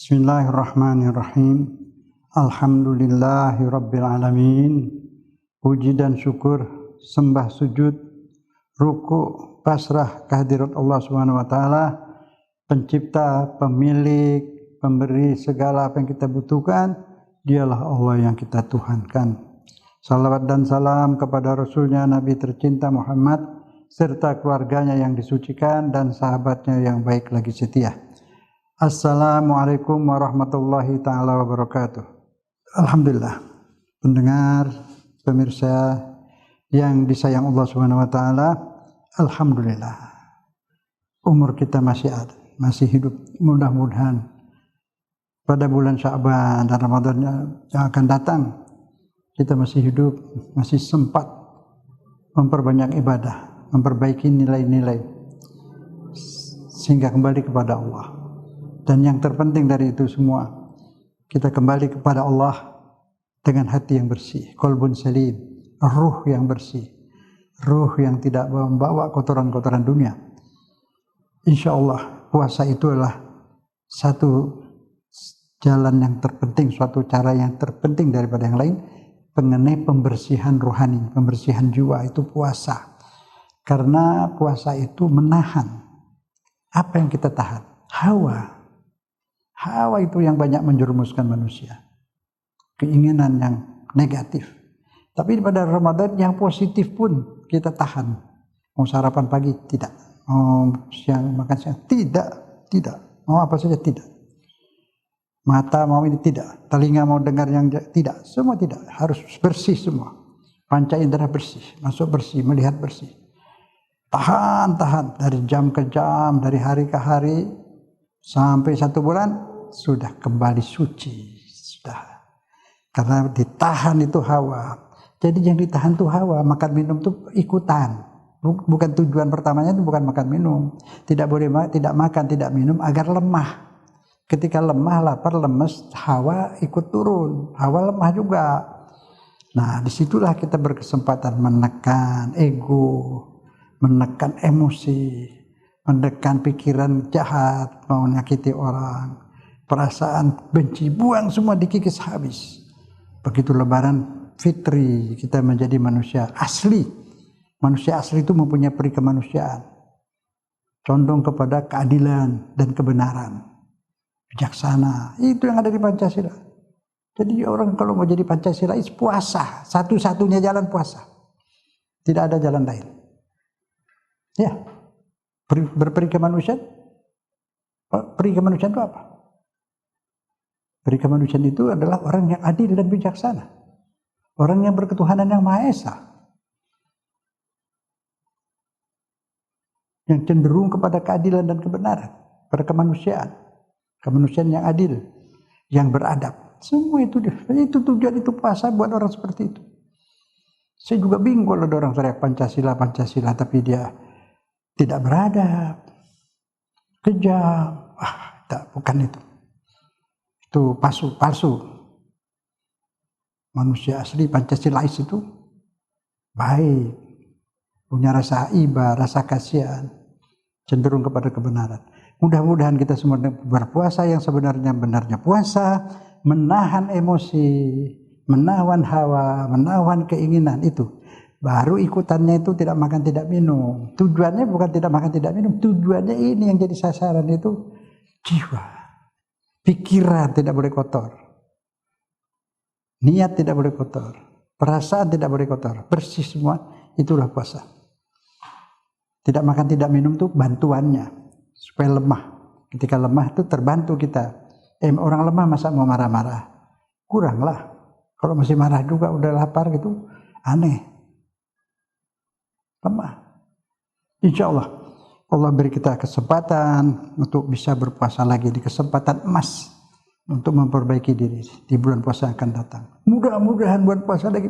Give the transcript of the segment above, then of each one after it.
Bismillahirrahmanirrahim. Alhamdulillahirabbil alamin. Puji dan syukur, sembah sujud, ruku, pasrah kehadirat Allah Subhanahu wa taala, pencipta, pemilik, pemberi segala apa yang kita butuhkan. Dialah Allah yang kita tuhankan. Salawat dan salam kepada Rasulnya Nabi tercinta Muhammad serta keluarganya yang disucikan dan sahabatnya yang baik lagi setia. Assalamualaikum warahmatullahi ta'ala wabarakatuh. Alhamdulillah, pendengar, pemirsa yang disayang Allah Subhanahu wa taala, alhamdulillah. Umur kita masih ada, masih hidup. Mudah-mudahan pada bulan Sya'ban dan Ramadan yang akan datang kita masih hidup, masih sempat memperbanyak ibadah, memperbaiki nilai-nilai sehingga kembali kepada Allah. Dan yang terpenting dari itu semua, kita kembali kepada Allah dengan hati yang bersih, qalbun salim, ruh yang bersih, ruh yang tidak membawa kotoran-kotoran dunia. Insya Allah puasa itu adalah satu jalan yang terpenting, suatu cara yang terpenting daripada yang lain mengenai pembersihan rohani, pembersihan jiwa, itu puasa. Karena puasa itu menahan apa yang kita tahan, hawa. Hawa itu yang banyak menjerumuskan manusia. Keinginan yang negatif. Tapi pada Ramadan yang positif pun kita tahan. Mau sarapan pagi? Tidak. Mau siang makan siang? Tidak. Mau apa saja? Tidak. Mata mau ini? Tidak. Telinga mau dengar yang tidak. Semua tidak. Harus bersih semua. Panca indera bersih. Masuk bersih, melihat bersih. Tahan. Dari jam ke jam, dari hari ke hari. Sampai 1 bulan sudah kembali suci, sudah. Karena ditahan itu hawa. Jadi yang ditahan itu hawa, makan minum itu ikutan. Bukan tujuan pertamanya itu bukan makan minum. Tidak boleh tidak makan, tidak minum agar lemah. Ketika lemah, lapar, lemes, hawa ikut turun. Hawa lemah juga. Nah, disitulah kita berkesempatan menekan ego, menekan emosi, menekan pikiran jahat, mau menyakiti orang, perasaan benci, buang semua, dikikis habis. Begitu Lebaran Fitri, kita menjadi manusia asli. Manusia asli itu mempunyai peri kemanusiaan, condong kepada keadilan dan kebenaran, bijaksana. Itu yang ada di Pancasila. Jadi orang kalau mau jadi Pancasila itu puasa, satu-satunya jalan puasa. Tidak ada jalan lain. Ya. Berperi kemanusiaan. Peri kemanusiaan itu apa? Peri kemanusiaan itu adalah orang yang adil dan bijaksana. Orang yang berketuhanan yang Maha Esa. Yang cenderung kepada keadilan dan kebenaran. Pada kemanusiaan. Kemanusiaan yang adil. Yang beradab. Semua itu tujuan itu puasa buat orang seperti itu. Saya juga bingung kalau ada orang teriak Pancasila, tapi dia tidak beradab, kejam, bukan itu. Itu palsu. Manusia asli Pancasilais itu baik, punya rasa iba, rasa kasihan, cenderung kepada kebenaran. Mudah-mudahan kita semua berpuasa yang sebenarnya puasa, menahan emosi, menahan hawa, menahan keinginan itu. Baru ikutannya itu tidak makan tidak minum. Tujuannya bukan tidak makan tidak minum. Tujuannya ini yang jadi sasaran itu jiwa. Pikiran tidak boleh kotor. Niat tidak boleh kotor. Perasaan tidak boleh kotor. Bersih semua. Itulah puasa. Tidak makan tidak minum itu bantuannya. Supaya lemah. Ketika lemah itu terbantu kita. Orang lemah masa mau marah-marah? Kuranglah. Kalau masih marah juga udah lapar gitu. Aneh. Lemah. Insya Allah beri kita kesempatan untuk bisa berpuasa lagi, di kesempatan emas untuk memperbaiki diri di bulan puasa yang akan datang. Mudah-mudahan bulan puasa lagi.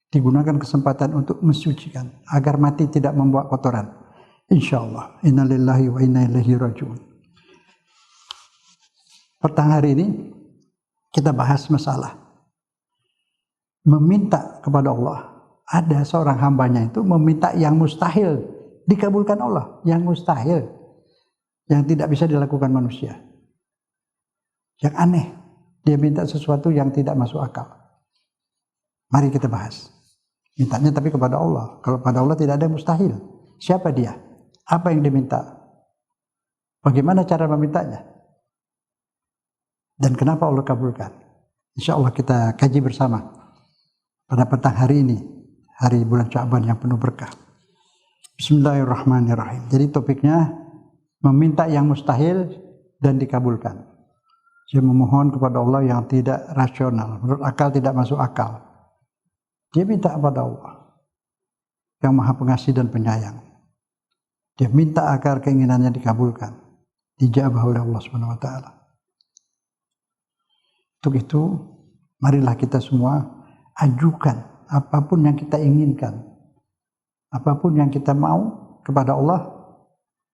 Digunakan kesempatan untuk mensucikan agar mati tidak membawa kotoran. Insya Allah. Innalillahi wa inna ilaihi raji'un. Petang hari ini kita bahas masalah meminta kepada Allah. Ada seorang hambanya itu meminta yang mustahil, dikabulkan Allah. Yang mustahil, yang tidak bisa dilakukan manusia. yang aneh. Dia minta sesuatu yang tidak masuk akal. Mari kita bahas. Mintanya tapi kepada Allah. Kalau pada Allah tidak ada yang mustahil. Siapa dia? Apa yang diminta? Bagaimana cara memintanya? Dan kenapa Allah kabulkan? Insya Allah kita kaji bersama pada petang hari ini, hari bulan Sya'ban yang penuh berkah. Bismillahirrahmanirrahim. Jadi topiknya meminta yang mustahil dan dikabulkan. Dia memohon kepada Allah yang tidak rasional, menurut akal tidak masuk akal. Dia minta kepada Allah yang Maha Pengasih dan Penyayang. Dia minta agar keinginannya dikabulkan, dijabah oleh Allah Subhanahu wa taala. Untuk itu, marilah kita semua ajukan apapun yang kita inginkan, apapun yang kita mau kepada Allah,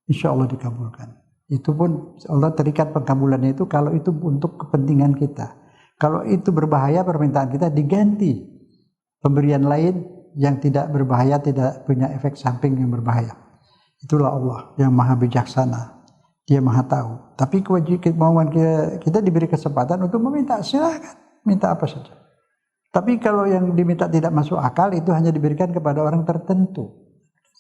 insya Allah dikabulkan. Itu pun Allah terikat pengkabulannya itu kalau itu untuk kepentingan kita. Kalau itu berbahaya permintaan kita diganti pemberian lain yang tidak berbahaya, tidak punya efek samping yang berbahaya. Itulah Allah yang Maha Bijaksana. Dia Maha Tahu. Tapi kemauan kita diberi kesempatan untuk meminta, silakan minta apa saja. Tapi kalau yang diminta tidak masuk akal, itu hanya diberikan kepada orang tertentu.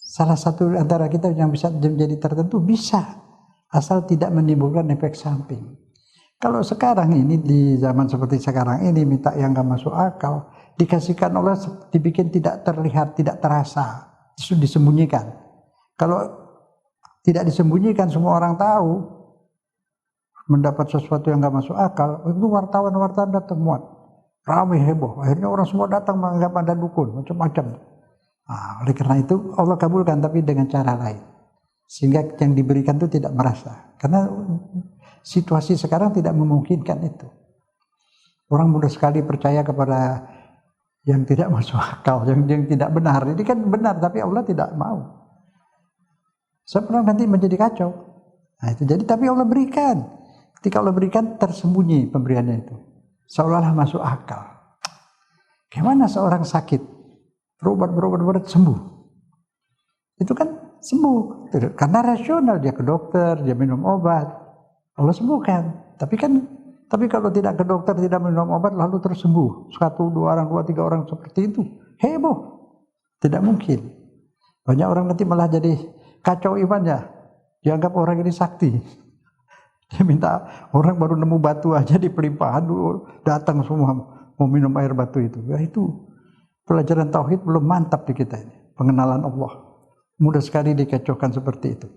Salah satu antara kita yang bisa menjadi tertentu bisa, asal tidak menimbulkan efek samping. Kalau sekarang ini di zaman seperti sekarang ini minta yang gak masuk akal, dikasihkan Allah dibikin tidak terlihat, tidak terasa, disembunyikan. Kalau tidak disembunyikan semua orang tahu, mendapat sesuatu yang gak masuk akal, itu wartawan-wartawan datang muat, ramai heboh, akhirnya orang semua datang menganggap ada dukun, macam-macam. Nah, oleh karena itu Allah kabulkan tapi dengan cara lain, sehingga yang diberikan itu tidak merasa, karena situasi sekarang tidak memungkinkan itu. Orang mudah sekali percaya kepada yang tidak masuk akal, yang tidak benar. Ini kan benar, tapi Allah tidak mau. Sebenarnya nanti menjadi kacau. Nah itu jadi, tapi Allah berikan. Ketika Allah berikan, tersembunyi pemberiannya itu, seolah-olah masuk akal. Gimana seorang sakit, berobat sembuh? Itu kan sembuh, karena rasional, dia ke dokter, dia minum obat, Allah sembuhkan. Tapi kalau tidak ke dokter, tidak minum obat, lalu terus sembuh. 1, 2 orang, 2, 3 orang seperti itu. Heboh. Tidak mungkin. Banyak orang nanti malah jadi kacau imannya. Dianggap orang ini sakti. Dia minta, orang baru nemu batu aja di pelimpahan, datang semua mau minum air batu itu. Ya itu, pelajaran tauhid belum mantap di kita ini. Pengenalan Allah. Mudah sekali dikacaukan seperti itu.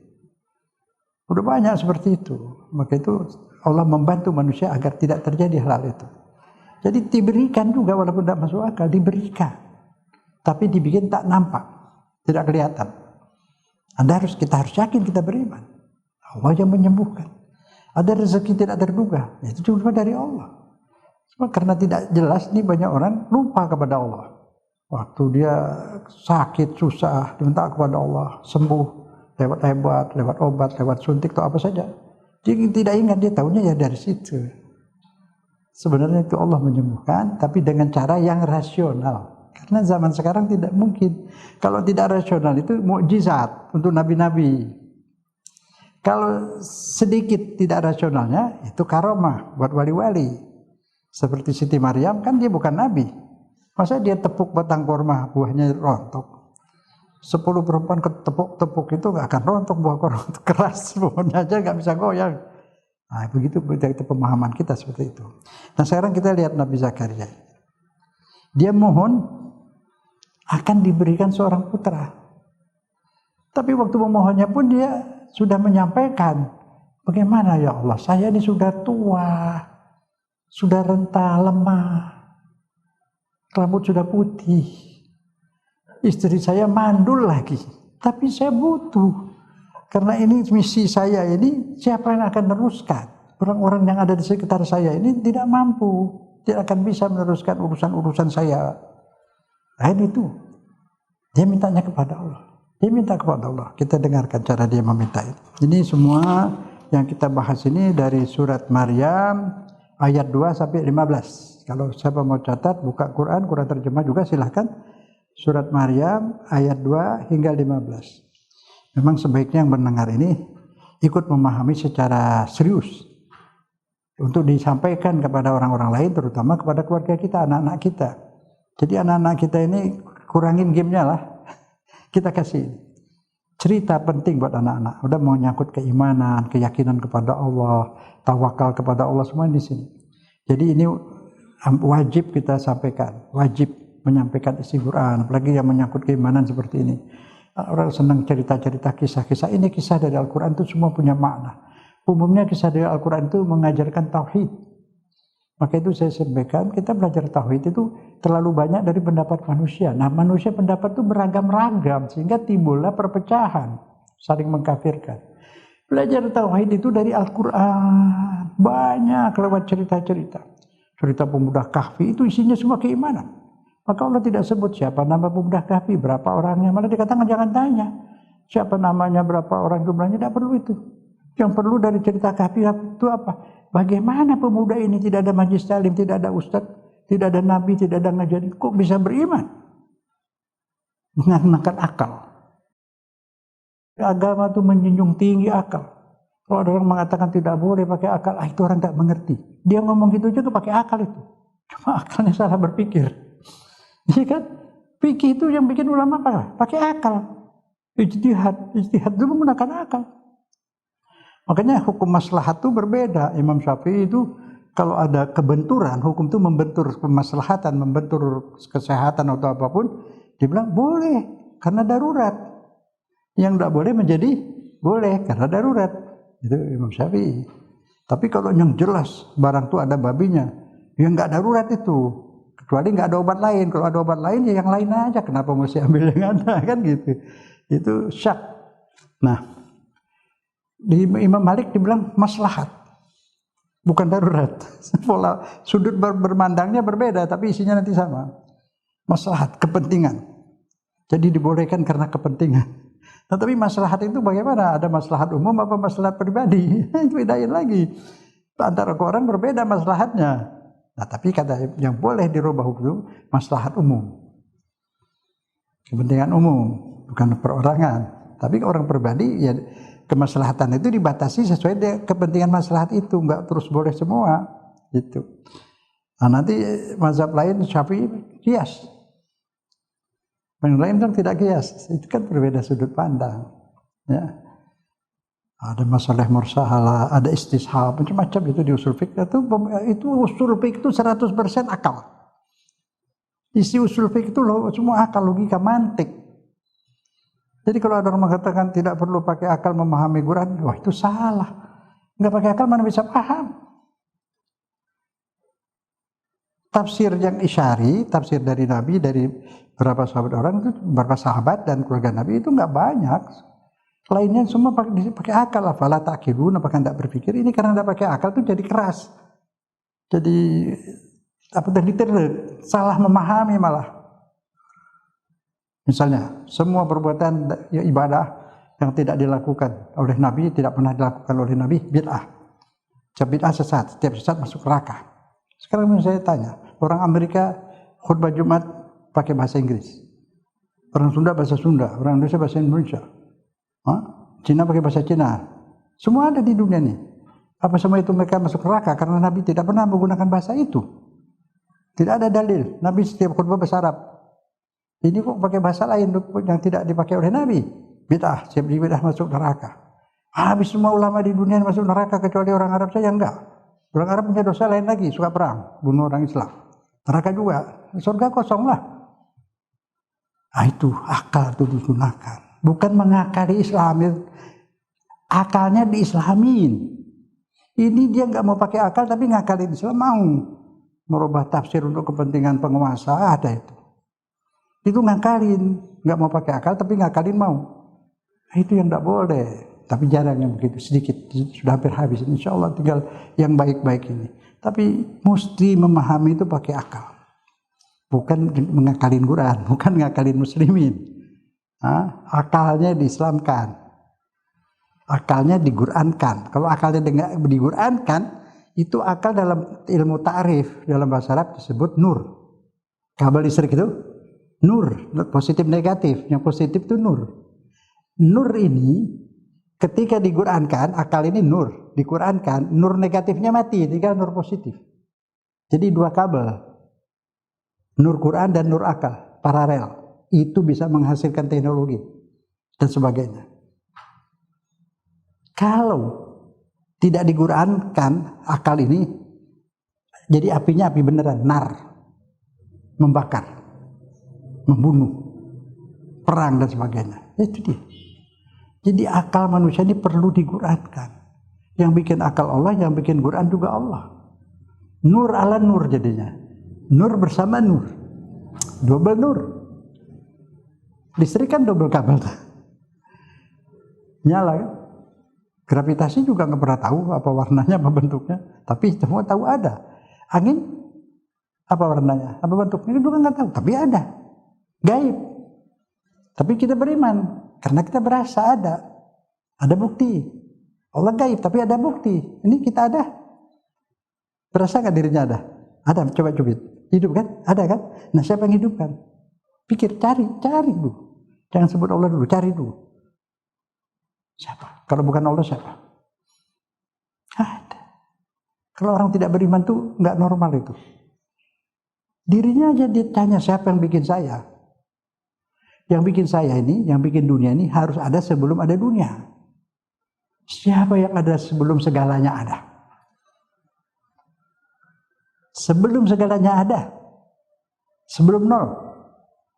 Udah banyak seperti itu. Maka itu Allah membantu manusia agar tidak terjadi hal itu. Jadi diberikan juga walaupun tidak masuk akal, diberikan. Tapi dibikin tak nampak, tidak kelihatan. Kita harus yakin kita beriman. Allah yang menyembuhkan. Ada rezeki tidak terduga, itu cuma dari Allah. Cuma karena tidak jelas nih banyak orang lupa kepada Allah. Waktu dia sakit, susah, diminta kepada Allah, sembuh. Lewat obat, lewat suntik atau apa saja. Dia tidak ingat, dia tahunya ya dari situ. Sebenarnya itu Allah menyembuhkan, tapi dengan cara yang rasional. Karena zaman sekarang tidak mungkin. Kalau tidak rasional itu mukjizat untuk nabi-nabi. Kalau sedikit tidak rasionalnya, itu karomah buat wali-wali. Seperti Siti Maryam, kan dia bukan nabi. Masa dia tepuk batang kurma, buahnya rontok. 10 perempuan ketepuk-tepuk itu gak akan rontok, buah kurma itu keras, pohonnya aja gak bisa goyang. Nah begitu itu pemahaman kita seperti itu. Nah sekarang kita lihat Nabi Zakaria. Dia mohon akan diberikan seorang putra. Tapi waktu memohonnya pun dia sudah menyampaikan, bagaimana ya Allah, saya ini sudah tua, sudah renta, lemah, rambut sudah putih. Istri saya mandul lagi, tapi saya butuh. Karena ini misi saya ini, siapa yang akan meneruskan? Orang-orang yang ada di sekitar saya ini tidak mampu, tidak akan bisa meneruskan urusan-urusan saya. Lain itu. Dia mintanya kepada Allah. Dia minta kepada Allah. Kita dengarkan cara dia meminta itu. Ini semua yang kita bahas ini dari surat Maryam ayat 2 sampai 15. Kalau siapa mau catat, buka Quran terjemah juga silahkan. Surat Maryam ayat 2 hingga 15. Memang sebaiknya yang mendengar ini ikut memahami secara serius. untuk disampaikan kepada orang-orang lain, terutama kepada keluarga kita, anak-anak kita. Jadi anak-anak kita ini kurangin gamenya lah, kita kasih cerita penting buat anak-anak. Udah mau nyangkut keimanan, keyakinan kepada Allah, tawakal kepada Allah, semua di sini. Jadi ini wajib kita sampaikan, wajib menyampaikan isi Quran, apalagi yang menyangkut keimanan seperti ini. Orang senang cerita-cerita kisah-kisah. Ini kisah dari Al-Quran itu semua punya makna. Umumnya kisah dari Al-Quran itu mengajarkan tauhid. Maka itu saya sampaikan, kita belajar tauhid itu terlalu banyak dari pendapat manusia. Nah, manusia pendapat itu beragam-ragam sehingga timbullah perpecahan, saling mengkafirkan. Belajar tauhid itu dari Al-Quran, banyak lewat cerita-cerita. Cerita pemuda Kahfi itu isinya semua keimanan. Maka Allah tidak sebut siapa nama pemuda Kahfi, berapa orangnya, malah dikatakan jangan tanya siapa namanya, berapa orang jumlahnya, tidak perlu itu. Yang perlu dari cerita Kahfi itu apa? Bagaimana pemuda ini tidak ada majlis taklim, tidak ada ustadz, tidak ada nabi, tidak ada ngajarin, kok bisa beriman? Menggunakan akal. Agama itu menjunjung tinggi akal. Kalau ada orang mengatakan tidak boleh pakai akal, itu orang tak mengerti. Dia ngomong gitu juga pakai akal itu. Cuma akalnya salah berpikir. Iya kan? Fikih itu yang bikin ulama apa? Pakai akal. Ijtihad itu menggunakan akal. Makanya hukum maslahat itu berbeda. Imam Syafi'i itu kalau ada kebenturan, hukum itu membentur kemaslahatan, membentur kesehatan atau apapun, dia bilang boleh karena darurat. Yang tidak boleh menjadi boleh karena darurat. Itu Imam Syafi'i. Tapi kalau yang jelas barang itu ada babinya, yang nggak darurat itu. Kecuali nggak ada obat lain. Kalau ada obat lain ya yang lain aja. Kenapa mesti ambil yang ada, kan gitu. Itu syak. Nah, di Imam Malik dibilang maslahat, bukan darurat. Pola sudut bermandangnya berbeda, tapi isinya nanti sama. Maslahat, kepentingan. Jadi dibolehkan karena kepentingan. Nah, tapi maslahat itu bagaimana? Ada maslahat umum apa maslahat pribadi? Itu bedain lagi. Antara orang berbeda maslahatnya. Nah, tapi kata yang boleh dirubah hukum maslahat umum, kepentingan umum, bukan perorangan. Tapi orang pribadi ya kemaslahatan itu dibatasi sesuai dengan kepentingan maslahat itu, nggak terus boleh semua, gitu. Nah, nanti mazhab lain Syafi'i kias, yang lain kan tidak kias, itu kan berbeda sudut pandang, ya. Ada masalah mursahalah, ada istishab, macam-macam itu di usul fiqh. Itu usul fiqh itu 100% akal. Isi usul fiqh itu semua akal, logika, mantik. Jadi kalau ada orang mengatakan tidak perlu pakai akal memahami Quran, wah itu salah. Nggak pakai akal mana bisa paham. Tafsir yang isyari, tafsir dari Nabi, dari beberapa sahabat orang itu, beberapa sahabat dan keluarga Nabi itu nggak banyak. Lainnya semua pakai akal. Afala ta'qilun, apakah tidak berpikir? Ini karena tidak pakai akal itu jadi keras. Jadi apa tadi salah memahami malah. Misalnya, semua perbuatan ibadah yang tidak dilakukan oleh Nabi, tidak pernah dilakukan oleh Nabi, bid'ah. Bid'ah sesat, setiap sesat masuk neraka. Sekarang saya tanya, orang Amerika khutbah Jumat pakai bahasa Inggris. Orang Sunda bahasa Sunda, orang Indonesia bahasa Indonesia. Cina pakai bahasa Cina. Semua ada di dunia ini. Apa semua itu mereka masuk neraka karena Nabi tidak pernah menggunakan bahasa itu? Tidak ada dalil. Nabi setiap khutbah bahasa Arab. Ini kok pakai bahasa lain yang tidak dipakai oleh Nabi? Bid'ah, siap bid'ah masuk neraka. Habis semua ulama di dunia masuk neraka kecuali orang Arab saja enggak. Orang Arab punya dosa lain lagi, suka perang, bunuh orang Islam. Neraka juga, surga kosong lah. Itu akal itu digunakan. Bukan mengakali Islam, akalnya diislamin. Ini dia nggak mau pakai akal tapi ngakalin Islam, mau merubah tafsir untuk kepentingan penguasa, ada itu. Itu ngakalin, nggak mau pakai akal tapi ngakalin mau. Itu yang nggak boleh. Tapi jarang yang begitu, sedikit, sudah hampir habis. Insya Allah tinggal yang baik-baik ini. Tapi mesti memahami itu pakai akal, bukan mengakalin Quran, bukan ngakalin muslimin. Akalnya diislamkan, akalnya diqurankan. Kalau akalnya diqurankan, itu akal dalam ilmu ta'rif, dalam bahasa Arab disebut nur. Kabel listrik itu nur, positif negatif. Yang positif itu nur. Nur ini ketika diqurankan, akal ini nur. diqurankan, nur negatifnya mati, tinggal nur positif. Jadi dua kabel, nur Quran dan nur akal, paralel. Itu bisa menghasilkan teknologi dan sebagainya. Kalau tidak diqurankan akal ini, jadi apinya api beneran, nar, membakar, membunuh, perang dan sebagainya. Itu dia. Jadi akal manusia ini perlu diqurankan. Yang bikin akal Allah, yang bikin Quran juga Allah. Nur ala nur jadinya. Nur bersama nur. Double nur. Listrik kan double kabel. Nyala kan? Gravitasi juga nggak pernah tahu apa warnanya, apa bentuknya. Tapi semua tahu ada. Angin, apa warnanya, apa bentuknya, juga nggak tahu. Tapi ada. Gaib. Tapi kita beriman. Karena kita berasa ada bukti. Allah gaib, tapi ada bukti. Ini kita ada. Berasa nggak dirinya ada? Ada, coba cubit. Hidup kan? Ada kan? Nah, siapa yang hidupkan? Pikir, cari dulu. Jangan sebut Allah dulu, cari dulu. Siapa? Kalau bukan Allah siapa? Ada. Kalau orang tidak beriman tuh nggak normal itu. Dirinya aja ditanya siapa yang bikin saya. Yang bikin saya ini, yang bikin dunia ini harus ada sebelum ada dunia. Siapa yang ada sebelum segalanya ada? Sebelum segalanya ada. Sebelum nol.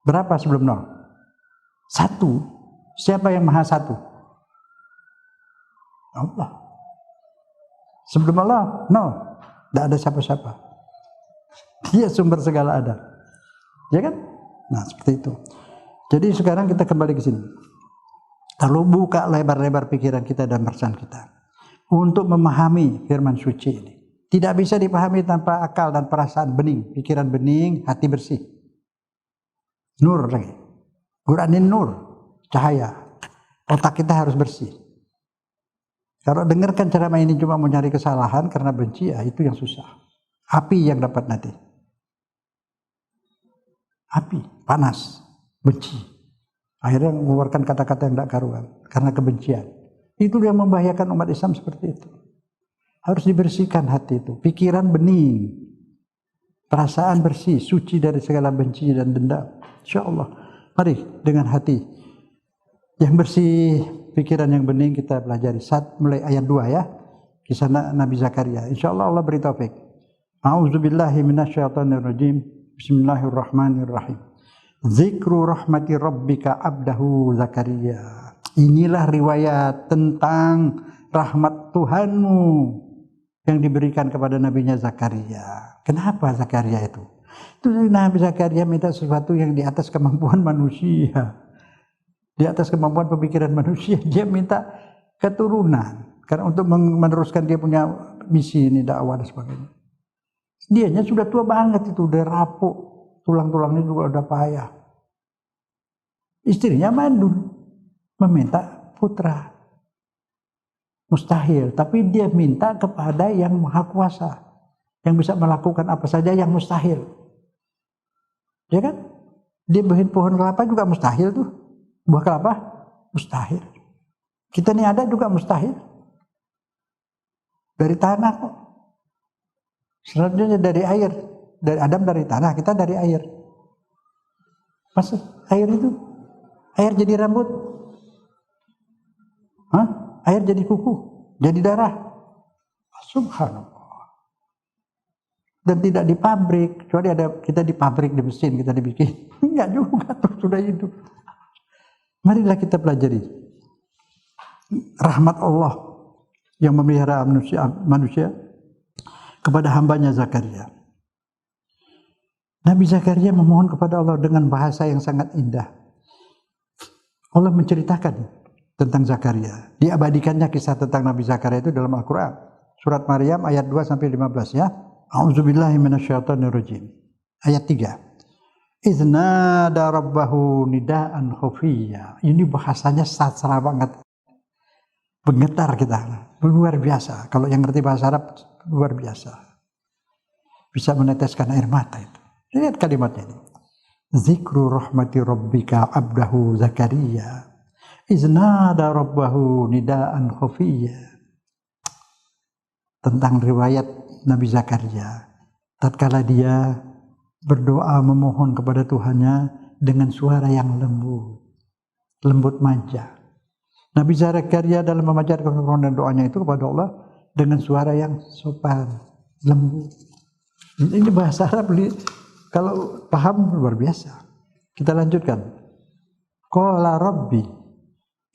Berapa sebelum nol? 1. Siapa yang maha 1? Allah. Sebelum Allah, nol. Tidak ada siapa-siapa. Dia sumber segala ada. Ya kan? Nah, seperti itu. Jadi sekarang kita kembali ke sini. Lalu buka lebar-lebar pikiran kita dan perasaan kita untuk memahami firman suci ini. Tidak bisa dipahami tanpa akal dan perasaan bening, pikiran bening, hati bersih. Nur lagi. Quran ini nur, cahaya. Otak kita harus bersih. Kalau dengarkan ceramah ini cuma mau nyari kesalahan karena benci, ya itu yang susah. Api yang dapat nanti. Api, panas. Benci. Akhirnya mengeluarkan kata-kata yang tidak karuan karena kebencian. Itu yang membahayakan umat Islam seperti itu. Harus dibersihkan hati itu, pikiran bening, perasaan bersih, suci dari segala benci dan dendam. Insyaallah. Mari dengan hati yang bersih, pikiran yang bening kita pelajari. Mulai ayat 2 ya. Kisah Nabi Zakaria. Insyaallah Allah beri taufik. A'udzubillahi minasyaitonirrajim. Bismillahirrahmanirrahim. Zikru rahmati rabbika abdahu Zakaria. Inilah riwayat tentang rahmat Tuhanmu yang diberikan kepada nabinya Zakaria. Kenapa Zakaria itu? Itu Nabi Zakaria minta sesuatu yang di atas kemampuan manusia. Di atas kemampuan pemikiran manusia. Dia minta keturunan. Karena untuk meneruskan dia punya misi ini, dakwah dan sebagainya. Dianya sudah tua banget itu, udah rapuh. Tulang-tulangnya juga udah payah. Istrinya mandul, meminta putra. Mustahil, tapi dia minta kepada yang maha kuasa, yang bisa melakukan apa saja yang mustahil. Ya kan? Dia bikin pohon kelapa juga mustahil tuh. Buah kelapa mustahil. Kita ini ada juga mustahil. Dari tanah kok. Selanjutnya dari air. Dari Adam dari tanah, kita dari air. Masa air itu? Air jadi rambut? Hah? Air jadi kuku? Jadi darah? Subhanallah. Dan tidak di pabrik, kecuali ada kita di pabrik, di mesin kita dibikin. Enggak juga tuh, sudah hidup. Marilah kita pelajari rahmat Allah yang memelihara manusia kepada hambanya Zakaria. Nabi Zakaria memohon kepada Allah dengan bahasa yang sangat indah. Allah menceritakan tentang Zakaria. Diabadikannya kisah tentang Nabi Zakaria itu dalam Al-Quran. Surat Maryam ayat 2-15 ya. A'udzubillahi minasyaitonirrajim. Ayat 3. Iznada rabbahu nidaan khufiyya. Ini bahasanya sastra banget. Menggetar kita. Luar biasa. Kalau yang ngerti bahasa Arab, luar biasa. Bisa meneteskan air mata itu. Lihat kalimatnya ini. Zikru rahmati rabbika abdahu Zakaria. Iznada rabbahu nidaan khufiyya. tentang riwayat Nabi Zakaria. Tatkala dia berdoa memohon kepada Tuhannya dengan suara yang lembut manja. Nabi Zakaria dalam memanjatkan permohonan doanya itu kepada Allah dengan suara yang sopan, lembut. Ini bahasa Arab, kalau paham luar biasa. Kita lanjutkan. Qala Rabbi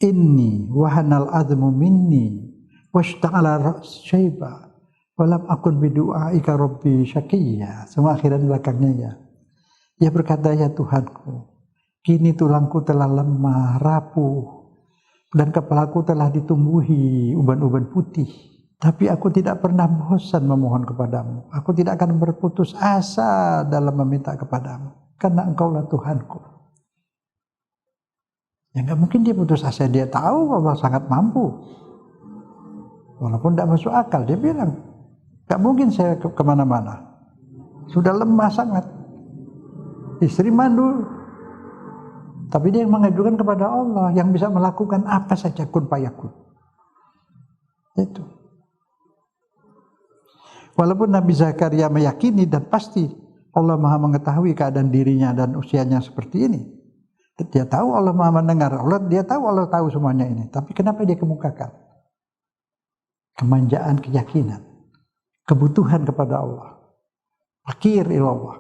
inni wahanal azmu minni washta'ala syaiba walam akun bidu'aika Rabbi syaqiyya. Semua akhiran belakangnya ya. Dia berkata, ya Tuhanku, kini tulangku telah lemah, rapuh, dan kepalaku telah ditumbuhi uban-uban putih. Tapi aku tidak pernah bosan memohon kepadamu. Aku tidak akan berputus asa dalam meminta kepadamu. Karena Engkaulah Tuhanku. Ya nggak mungkin dia putus asa. Dia tahu Allah sangat mampu. Walaupun tidak masuk akal. Dia bilang, nggak mungkin saya kemana-mana. Sudah lemah sangat. Istri mandul. Tapi dia yang mengajukan kepada Allah. Yang bisa melakukan apa saja kun fayakun. Itu. Walaupun Nabi Zakaria meyakini dan pasti Allah Maha mengetahui keadaan dirinya dan usianya seperti ini. Dia tahu Allah Maha mendengar, dia tahu Allah tahu semuanya ini. Tapi kenapa dia kemukakan? Kemanjaan keyakinan, kebutuhan kepada Allah. Fakir ilallah.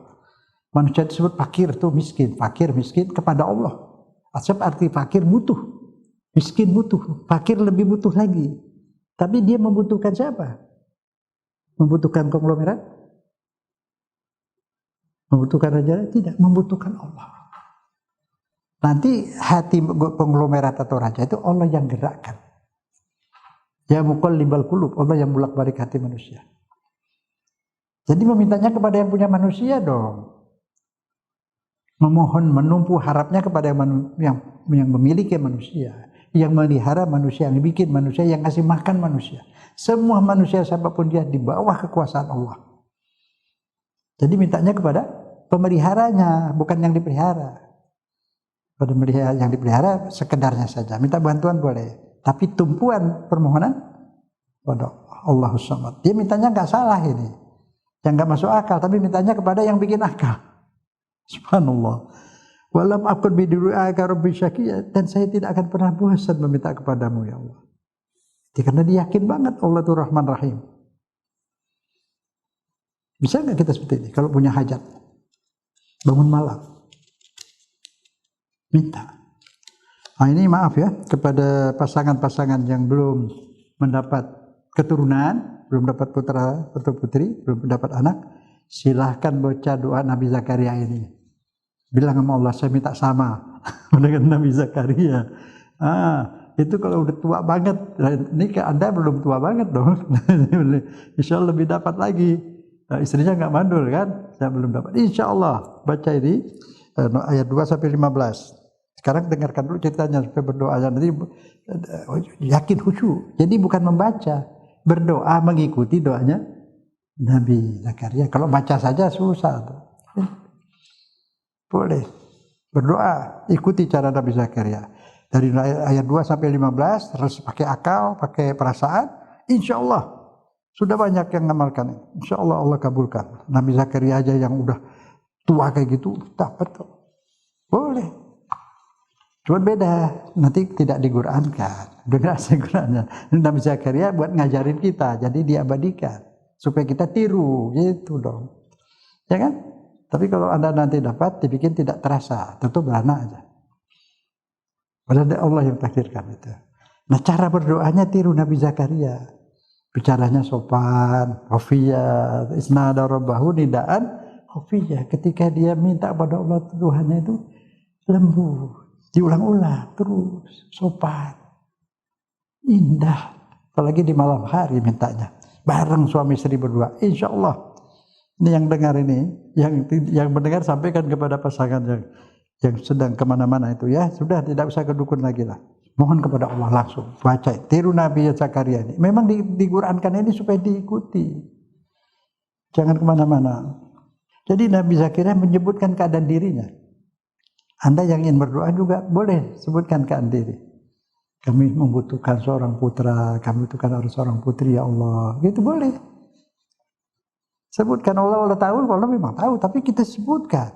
Manusia disebut fakir itu miskin. Fakir miskin kepada Allah. Asal arti fakir butuh. Miskin butuh. Fakir lebih butuh lagi. Tapi dia membutuhkan siapa? Membutuhkan konglomerat? Membutuhkan raja? Tidak, membutuhkan Allah. Nanti hati konglomerat atau raja itu Allah yang gerakkan. Ya muqallibal qulub, Allah yang bolak-balik hati manusia. Jadi memintanya kepada yang punya manusia dong. Memohon, menumpu harapnya kepada yang memiliki manusia, yang melihara manusia, yang bikin manusia, yang kasih makan manusia. Semua manusia siapapun dia di bawah kekuasaan Allah. Jadi mintanya kepada pemeliharanya, bukan yang dipelihara. Pada yang dipelihara sekedarnya saja. Minta bantuan boleh, tapi tumpuan permohonan pada Allahus Samad. Dia mintanya nggak salah ini, yang nggak masuk akal, tapi mintanya kepada yang bikin akal. Subhanallah. Walam akun bidu'aika Rabbi syaqiyya, dan saya tidak akan pernah bosan meminta kepadamu ya Allah. Karena dia yakin banget Allah itu Rahman Rahim. Bisa nggak kita seperti ini? Kalau punya hajat, bangun malam, minta. Nah ini maaf ya, kepada pasangan-pasangan yang belum mendapat keturunan, belum dapat putra atau putri, belum mendapat anak, silahkan baca doa Nabi Zakaria ini. Bilang sama Allah, saya minta sama dengan Nabi Zakaria. Itu kalau udah tua banget, ini ke Anda belum tua banget dong. Insya Allah lebih dapat lagi. Istrinya nggak mandul kan? Saya belum dapat. Insya Allah baca ini ayat 2-15. Sekarang dengarkan dulu ceritanya supaya berdoa. Nanti yakin khusyuk. Jadi bukan membaca, berdoa mengikuti doanya Nabi Zakaria. Kalau baca saja susah. Boleh berdoa, ikuti cara Nabi Zakaria. Dari ayat 2-15 terus pakai akal, pakai perasaan, insya Allah sudah banyak yang ngamalkan. Insya Allah Allah kabulkan. Nabi Zakaria aja yang udah tua kayak gitu dapat tuh. Boleh. Cuma beda, nanti tidak diqurankan. Beda Qurannya. Nabi Zakaria buat ngajarin kita, jadi diabadikan supaya kita tiru, gitu dong. Ya kan? Tapi kalau Anda nanti dapat, dibikin tidak terasa, tentu beranak aja. Padahal Allah yang takdirkan itu. Nah cara berdoanya tiru Nabi Zakaria. Bicaranya sopan, khafiyah, isnada rabbahu nidaan khafiyah. Ketika dia minta kepada Allah Tuhannya itu lembut, diulang-ulang terus, sopan, indah. Apalagi di malam hari mintanya. Bareng suami istri berdua, insya Allah. Ini yang dengar ini, yang mendengar sampaikan kepada pasangan yang sedang kemana-mana itu ya, sudah tidak usah ke dukun lagi lah. Mohon kepada Allah langsung, baca, tiru Nabi Zakaria ini. Memang diqurankan ini supaya diikuti. Jangan kemana-mana. Jadi Nabi Zakaria menyebutkan keadaan dirinya. Anda yang ingin berdoa juga boleh sebutkan keadaan diri. Kami membutuhkan seorang putra, kami membutuhkan seorang putri, ya Allah. Gitu boleh. Sebutkan Allah tahu, Allah memang tahu, tapi kita sebutkan.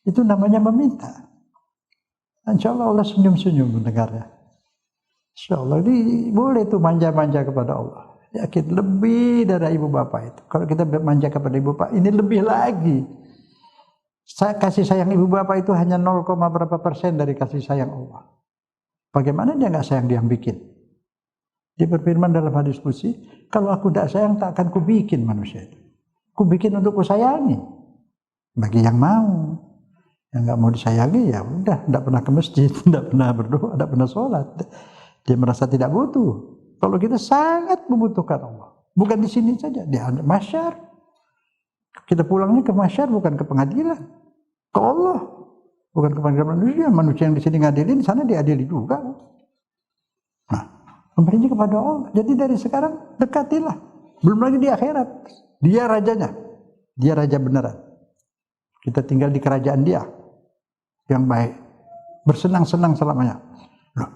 Itu namanya meminta. Insya Allah Allah senyum-senyum mendengarnya. Insya Allah ini boleh tuh manja-manja kepada Allah. Yakin lebih dari ibu bapak itu. Kalau kita manja kepada ibu bapak, ini lebih lagi. Saya kasih sayang ibu bapak itu hanya 0, berapa persen dari kasih sayang Allah. Bagaimana dia nggak sayang dia yang bikin? Dia berfirman dalam hadis qudsi, kalau aku tidak sayang tak akan kubikin manusia itu. Kubikin untuk kusayangi. Bagi yang mau. Yang nggak mau disayangi ya udah, tidak pernah ke masjid, tidak pernah berdoa, tidak pernah sholat. Dia merasa tidak butuh. Kalau kita sangat membutuhkan Allah, bukan di sini saja, di mahsyar. Kita pulangnya ke mahsyar, bukan ke pengadilan, ke Allah, bukan ke pengadilan manusia. Manusia yang di sini ngadilin, sana diadili juga. Nah, memberinya kepada Allah. Jadi dari sekarang dekatilah. Belum lagi di akhirat, dia rajanya, dia raja beneran. Kita tinggal di kerajaan dia yang baik, bersenang-senang selamanya. Loh,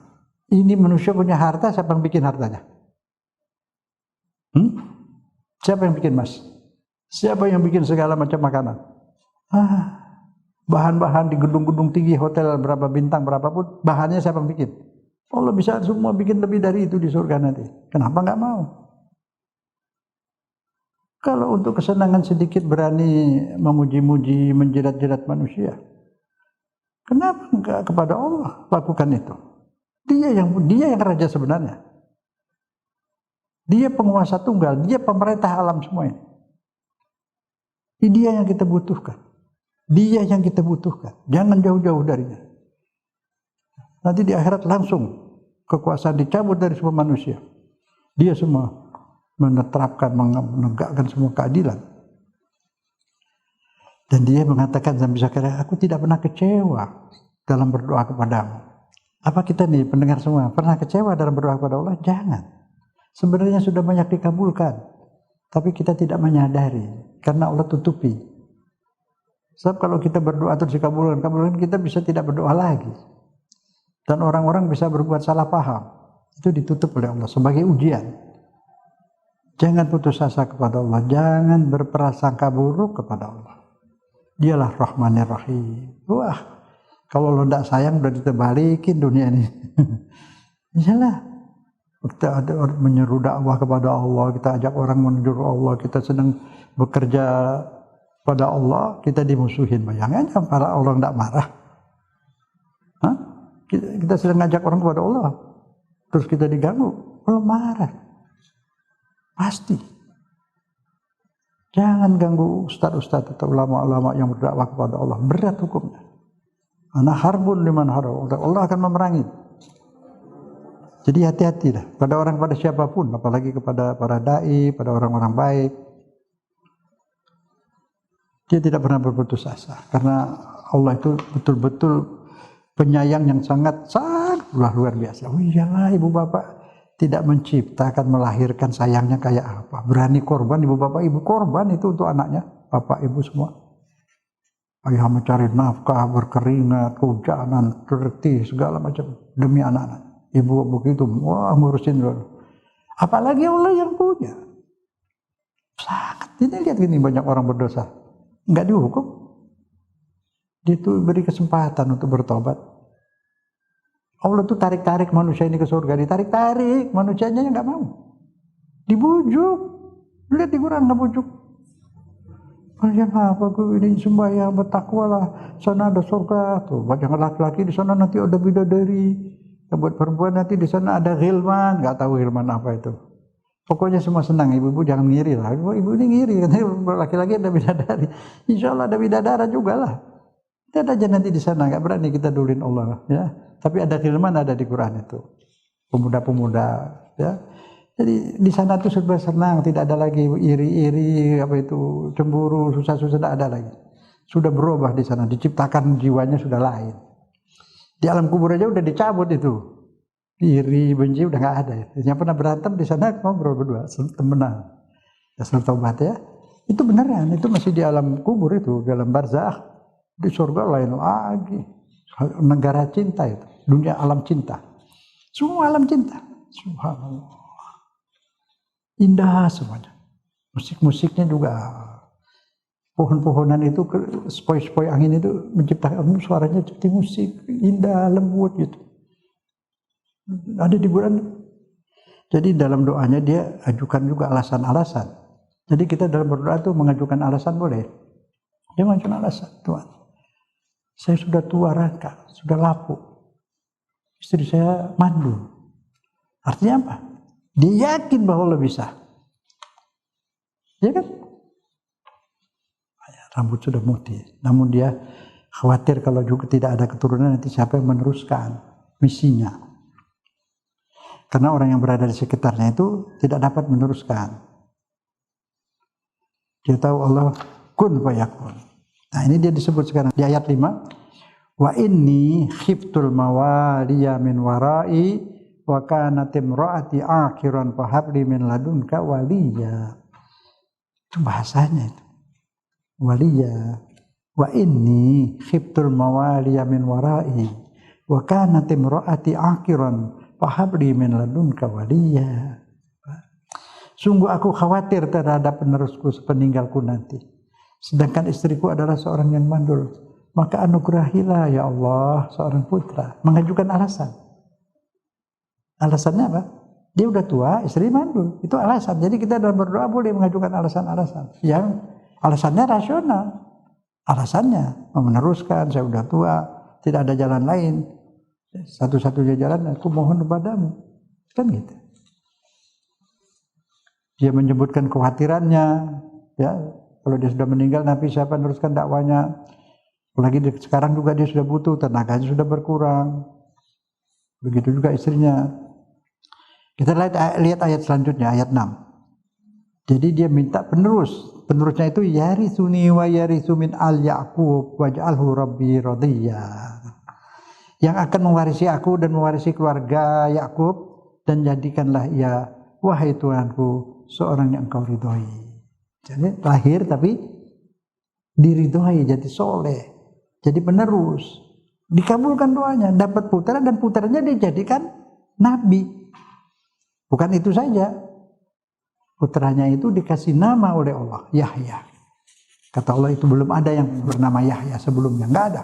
ini manusia punya harta, siapa yang bikin hartanya? Siapa yang bikin, Mas? Siapa yang bikin segala macam makanan? Bahan-bahan di gedung-gedung tinggi, hotel berapa bintang, berapapun, bahannya siapa yang bikin? Allah bisa semua bikin lebih dari itu di surga nanti. Kenapa nggak mau? Kalau untuk kesenangan sedikit berani memuji-muji, menjilat-jilat manusia, kenapa enggak kepada Allah lakukan itu? Dia yang raja sebenarnya. Dia penguasa tunggal, dia pemerintah alam semua ini. Dia yang kita butuhkan. Dia yang kita butuhkan. Jangan jauh-jauh darinya. Nanti di akhirat langsung kekuasaan dicabut dari semua manusia. Dia semua menerapkan, menegakkan semua keadilan. Dan dia mengatakan sampai sekarang, aku tidak pernah kecewa dalam berdoa kepadamu. Apa kita nih pendengar semua pernah kecewa dalam berdoa kepada Allah? Jangan. Sebenarnya sudah banyak dikabulkan, tapi kita tidak menyadari karena Allah tutupi. Sebab kalau kita berdoa terus dikabulkan, kita bisa tidak berdoa lagi. Dan orang-orang bisa berbuat salah paham. Itu ditutup oleh Allah sebagai ujian. Jangan putus asa kepada Allah, jangan berprasangka buruk kepada Allah. Dialah Rahmanir Rahim. Wah, kalau lo tidak sayang udah ditebalikin dunia ini. Iyalah. Kita ada menyeru dakwah kepada Allah, kita ajak orang menuju Allah, kita sedang bekerja pada Allah, kita dimusuhin. Bayangin para orang tidak marah. Hah? Kita sedang ngajak orang kepada Allah, terus kita diganggu, Allah marah. Pasti. Jangan ganggu ustaz-ustaz atau ulama-ulama yang berdakwah kepada Allah. Berat hukumnya. Ana harbun liman harab. Allah akan memerangi. Jadi hati-hatilah pada siapapun, apalagi kepada para dai, pada orang-orang baik. Dia tidak pernah berputus asa karena Allah itu betul-betul penyayang yang sangat luar biasa. Oh iyalah, ibu bapak tidak menciptakan, melahirkan sayangnya kayak apa. Berani korban, ibu bapak, ibu korban itu untuk anaknya, bapak ibu semua. Ayah mencari nafkah, berkeringat, kehujanan, tertih, segala macam demi anak-anak. Ibu begitu, wah ngurusin dulu. Apalagi Allah yang punya. Sangat. Ini lihat gini, banyak orang berdosa, nggak dihukum. Dia tuh beri kesempatan untuk bertobat. Allah tuh tarik-tarik manusia ini ke surga, ditarik-tarik, manusianya nggak mau. Dibujuk. Lihat di Quran ngebujuk. Kalian apa gue ini sembahyang bertakwa lah, sana ada surga tuh. Banyak laki-laki di sana nanti ada bidadari. Buat perempuan nanti di sana ada ghilman, nggak tahu ghilman apa itu. Pokoknya semua senang, ibu-ibu jangan ngiri lah. Ibu ini ngiri, karena laki-laki ada bidadari. Insya Allah ada bidadara juga lah. Tidak aja nanti di sana, nggak berani kita dulin Allah, ya. Tapi ada ghilman, ada di Quran itu. Pemuda-pemuda, ya. Jadi di sana tuh sudah senang, tidak ada lagi iri-iri, apa itu cemburu, susah-susah, tidak ada lagi. Sudah berubah di sana, diciptakan jiwanya sudah lain. Di alam kubur aja udah dicabut itu. Iri, benci udah nggak ada. Yang pernah berantem di sana ngobrol berdua, temenan. Ya tobat ya. Itu beneran, itu masih di alam kubur itu, di alam barzakh. Di surga lain lagi. Negara cinta itu, dunia alam cinta. Semua alam cinta. Subhanallah. Indah semuanya. Musik-musiknya juga. Pohon-pohonan itu, sepoi-sepoi angin itu menciptakan suaranya seperti musik. Indah, lembut gitu. Ada di Quran. Jadi dalam doanya dia ajukan juga alasan-alasan. Jadi kita dalam berdoa itu mengajukan alasan boleh. Dia mengajukan alasan, Tuhan. Saya sudah tua rangka, sudah lapuk. Istri saya mandul. Artinya apa? Dia yakin bahwa Allah bisa. Ya kan? Rambut sudah putih. Namun dia khawatir kalau juga tidak ada keturunan nanti siapa yang meneruskan misinya. Karena orang yang berada di sekitarnya itu tidak dapat meneruskan. Dia tahu Allah kun fayakun. Nah ini dia disebut sekarang di ayat 5. Wa inni khiftul mawaliya min warai wa kanat imraati akhiran fahabli min ladunka waliya. Itu bahasanya itu. Waliya. Wa inni khiftul mawaliya min warai wa kanat imraati akhiran fahabli min ladunka waliya. Sungguh aku khawatir terhadap penerusku sepeninggalku nanti. Sedangkan istriku adalah seorang yang mandul. Maka anugerahilah ya Allah seorang putra. Mengajukan alasan. Alasannya apa? Dia udah tua, istri mandul. Itu alasan. Jadi kita dalam berdoa boleh mengajukan alasan-alasan. Yang alasannya rasional. Alasannya meneruskan, saya udah tua, tidak ada jalan lain. Satu-satunya jalan aku mohon kepadamu. Kan gitu. Dia menyebutkan kekhawatirannya, ya kalau dia sudah meninggal Nabi siapa meneruskan dakwanya. Apalagi sekarang juga dia sudah butuh, tenaganya sudah berkurang. Begitu juga istrinya. Kita lihat ayat selanjutnya, ayat 6. Jadi dia minta penerus. Penerusnya itu yarithuni wa yarithu min al Yaqub waj'alhu rabbi radiyya. Yang akan mewarisi aku dan mewarisi keluarga Yakub dan jadikanlah ia wahai Tuhanku seorang yang engkau ridhoi. Jadi lahir tapi diridhoi, jadi soleh, jadi penerus. Dikabulkan doanya, dapat putra dan putranya dijadikan nabi. Bukan itu saja, putranya itu dikasih nama oleh Allah, Yahya. Kata Allah itu belum ada yang bernama Yahya sebelumnya, nggak ada.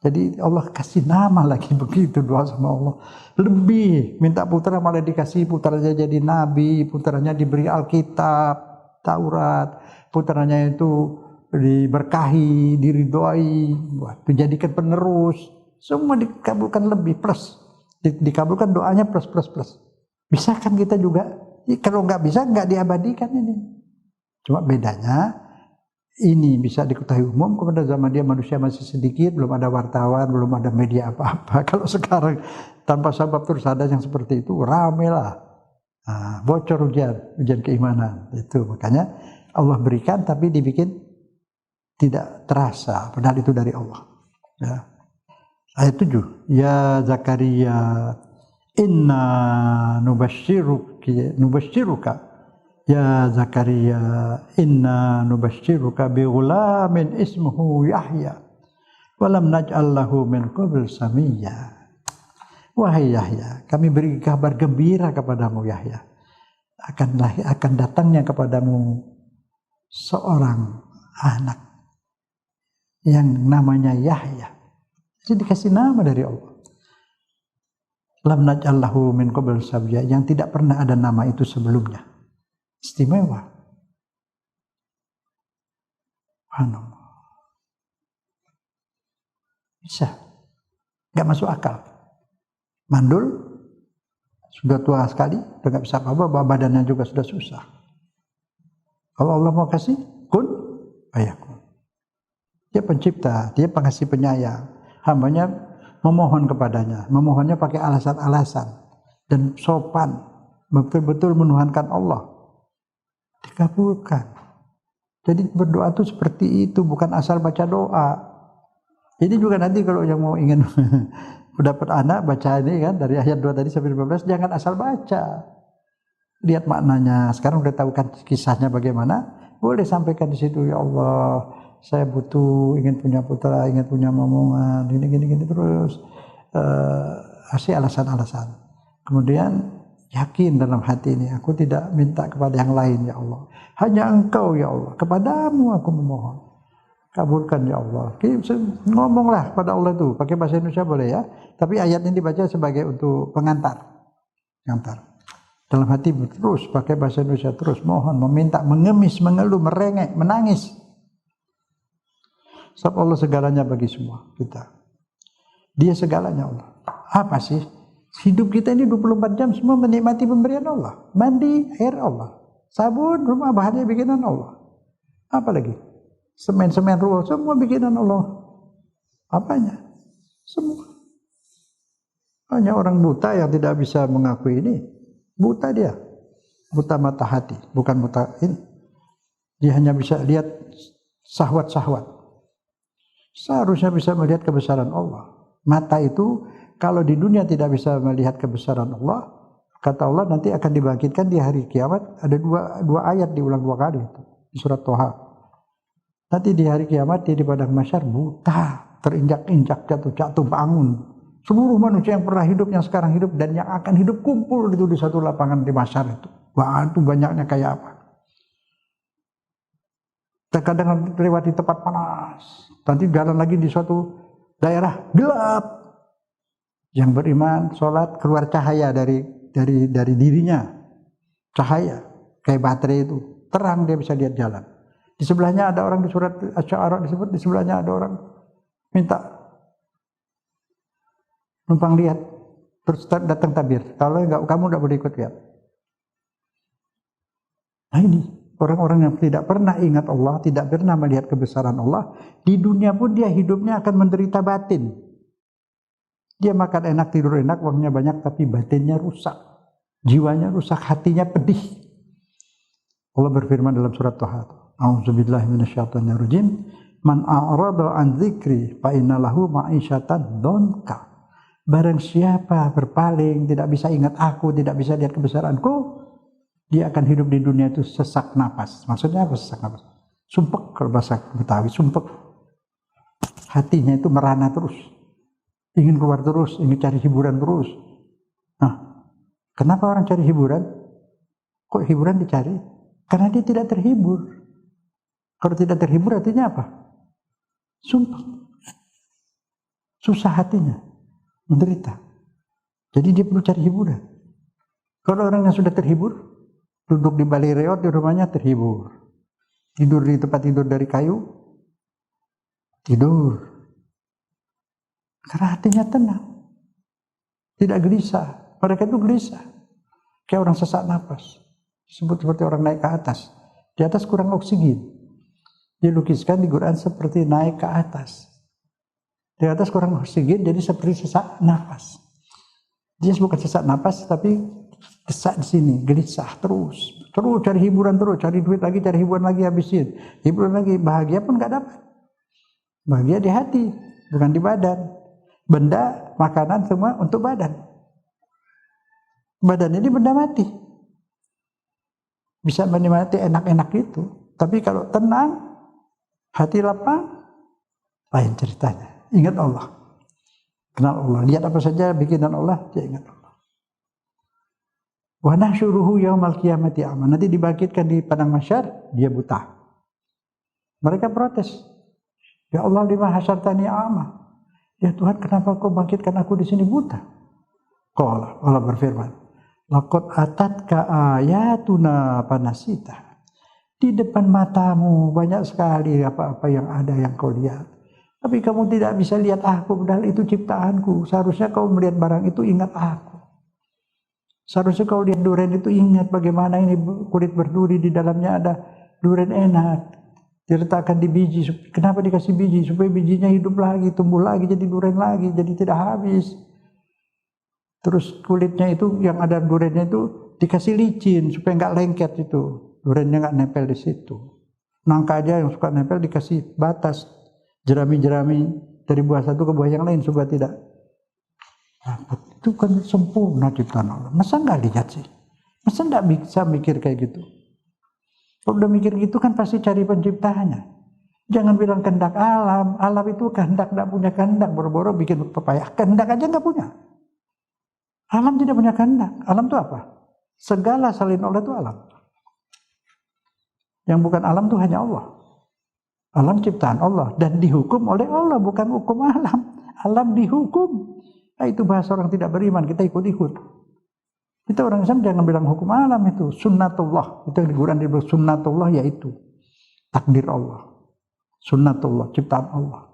Jadi Allah kasih nama lagi begitu doa sama Allah. Lebih minta putra malah dikasih putranya jadi nabi, putranya diberi Alkitab, Taurat, putranya itu diberkahi, diridhoi, dijadikan penerus. Semua dikabulkan lebih plus. Dikabulkan doanya plus. Bisa kan kita juga? Kalau nggak bisa nggak diabadikan ini. Cuma bedanya ini bisa diketahui umum kepada zaman dia manusia masih sedikit, belum ada wartawan, belum ada media apa-apa. Kalau sekarang tanpa sebab terus ada yang seperti itu, rame lah. Nah, bocor ujian keimanan. Itu makanya Allah berikan tapi dibikin tidak terasa, padahal itu dari Allah. Ya. Ayat 7. Ya Zakaria, inna nubashiruka. Ya Zakaria, inna nubashiruka bi ghulamin ismuhu Yahya. Walam naj'al lahu min qabl samiyya. Wahai Yahya, kami beri kabar gembira kepadamu Yahya. Akan datangnya kepadamu seorang anak yang namanya Yahya. Jadi dikasih nama dari Allah. Lam naj'al lahu min qabl samiyya, yang tidak pernah ada nama itu sebelumnya. Istimewa. Bisa. Gak masuk akal. Mandul, sudah tua sekali, udah gak bisa apa-apa, badannya juga sudah susah. Kalau Allah mau kasih, kun, fayakun. Dia pencipta, dia pengasih penyayang. Hambanya memohon kepadanya, memohonnya pakai alasan-alasan. Dan sopan, betul-betul menuhankan Allah. Dikabulkan. Jadi berdoa itu seperti itu, bukan asal baca doa. Ini juga nanti kalau yang mau ingin dapat anak, baca ini kan dari ayat 2 tadi sampai 15, jangan asal baca. Lihat maknanya. Sekarang udah tahu kan kisahnya bagaimana, boleh sampaikan di situ, ya Allah, saya butuh, ingin punya putra, ingin punya momongan, gini terus. Kasih alasan-alasan. Kemudian yakin dalam hati ini, aku tidak minta kepada yang lain ya Allah. Hanya Engkau ya Allah, kepadamu aku memohon. Kabulkan ya Allah. Ngomonglah kepada Allah itu, pakai bahasa Indonesia boleh ya. Tapi ayat ini dibaca sebagai untuk pengantar. Dalam hati terus pakai bahasa Indonesia, terus mohon, meminta, mengemis, mengeluh, merengek, menangis. Sebab Allah segalanya bagi semua kita. Dia segalanya Allah. Apa sih? Hidup kita ini 24 jam semua menikmati pemberian Allah. Mandi, air Allah. Sabun, rumah bahannya bikinan Allah. Apa lagi? Semen-semen rumah, semua bikinan Allah. Apanya? Semua. Hanya orang buta yang tidak bisa mengakui ini. Buta dia. Buta mata hati. Bukan buta ini. Dia hanya bisa lihat syahwat-syahwat. Seharusnya bisa melihat kebesaran Allah. Mata itu kalau di dunia tidak bisa melihat kebesaran Allah, kata Allah nanti akan dibangkitkan di hari kiamat. Ada dua ayat diulang 2 kali itu, di surat Toha. Nanti di hari kiamat dia di padang mahsyar buta, terinjak-injak, jatuh-jatuh, bangun. Seluruh manusia yang pernah hidup, yang sekarang hidup, dan yang akan hidup kumpul itu di satu lapangan di mahsyar itu. Wah, itu banyaknya kayak apa. Terkadang lewati tempat panas, nanti jalan lagi di suatu daerah gelap. Yang beriman, sholat, keluar cahaya dari dirinya. Cahaya, kayak baterai itu. Terang dia bisa lihat jalan. Di sebelahnya ada orang di surat Asy-Syu'ara disebut, di sebelahnya ada orang minta numpang lihat. Terus datang tabir. Kalau enggak, kamu enggak boleh ikut lihat. Nah ini, orang-orang yang tidak pernah ingat Allah, tidak pernah melihat kebesaran Allah, di dunia pun dia hidupnya akan menderita batin. Dia makan enak, tidur enak, uangnya banyak, tapi batinnya rusak. Jiwanya rusak, hatinya pedih. Allah berfirman dalam surat Toha. A'udzubillahi minasyaitonirrajim. Man a'rada an dzikri fa inna lahu ma'isyatan donka. Barang siapa berpaling, tidak bisa ingat aku, tidak bisa lihat kebesaranku, dia akan hidup di dunia itu sesak napas. Maksudnya apa sesak napas? Sumpek, kalau bahasa Betawi, sumpek. Hatinya itu merana terus. Ingin keluar terus, ingin cari hiburan terus. Nah, kenapa orang cari hiburan? Kok hiburan dicari? Karena dia tidak terhibur. Kalau tidak terhibur artinya apa? Sumpah. Susah hatinya. Menderita. Jadi dia perlu cari hiburan. Kalau orang yang sudah terhibur, duduk di balai reot di rumahnya terhibur. Tidur di tempat tidur dari kayu, tidur. Karena hatinya tenang. Tidak gelisah. Mereka itu gelisah. Kayak orang sesak napas. Disebut seperti orang naik ke atas. Di atas kurang oksigen. Dilukiskan di Quran seperti naik ke atas. Di atas kurang oksigen jadi seperti sesak napas. Dia bukan sesak napas tapi desak di sini, gelisah terus. Terus cari hiburan terus, cari duit lagi, cari hiburan lagi, habisin. Hiburan lagi, bahagia pun nggak dapat. Bahagia di hati, bukan di badan. Benda, makanan semua untuk badan. Badan ini benda mati. Bisa menikmati enak-enak itu. Tapi kalau tenang, hati lapang, lain ceritanya. Ingat Allah. Kenal Allah. Lihat apa saja bikinan Allah, dia ingat Allah. Wa nahsyuruhu yaumal qiyamati a'ma. Nanti dibangkitkan di padang mahsyar, dia buta. Mereka protes. Ya Allah, lima hasyartani a'ma. Ya Tuhan, kenapa kau bangkitkan aku di sini buta? Allah berfirman, laqad atatka ayatuna panasita. Di depan matamu banyak sekali apa-apa yang ada yang kau lihat. Tapi kamu tidak bisa lihat aku, padahal itu ciptaanku. Seharusnya kau melihat barang itu ingat aku. Seharusnya kau lihat durian itu ingat bagaimana ini kulit berduri, di dalamnya ada durian enak. Diletakkan di biji. Kenapa dikasih biji? Supaya bijinya hidup lagi, tumbuh lagi, jadi durian lagi, jadi tidak habis. Terus kulitnya itu, yang ada duriannya itu dikasih licin supaya nggak lengket itu. Duriannya nggak nempel di situ. Nangka aja yang suka nempel dikasih batas, jerami-jerami dari buah satu ke buah yang lain supaya tidak. Itu kan sempurna ciptaan Allah. Masa nggak lihat sih? Masa nggak bisa mikir kayak gitu? Kalau udah mikir gitu kan pasti cari penciptanya. Jangan bilang kehendak alam. Alam itu kehendak, nggak punya kehendak. Boro-boro bikin pepaya. Kehendak aja nggak punya. Alam tidak punya kehendak. Alam itu apa? Segala selain Allah itu alam. Yang bukan alam itu hanya Allah. Alam ciptaan Allah dan dihukum oleh Allah, bukan hukum alam. Alam dihukum. Nah, itu bahasa orang tidak beriman, kita ikut-ikut. Kita orang Islam jangan bilang hukum alam itu, sunnatullah. Itu yang di Quran disebut sunnatullah, yaitu takdir Allah. Sunnatullah, ciptaan Allah.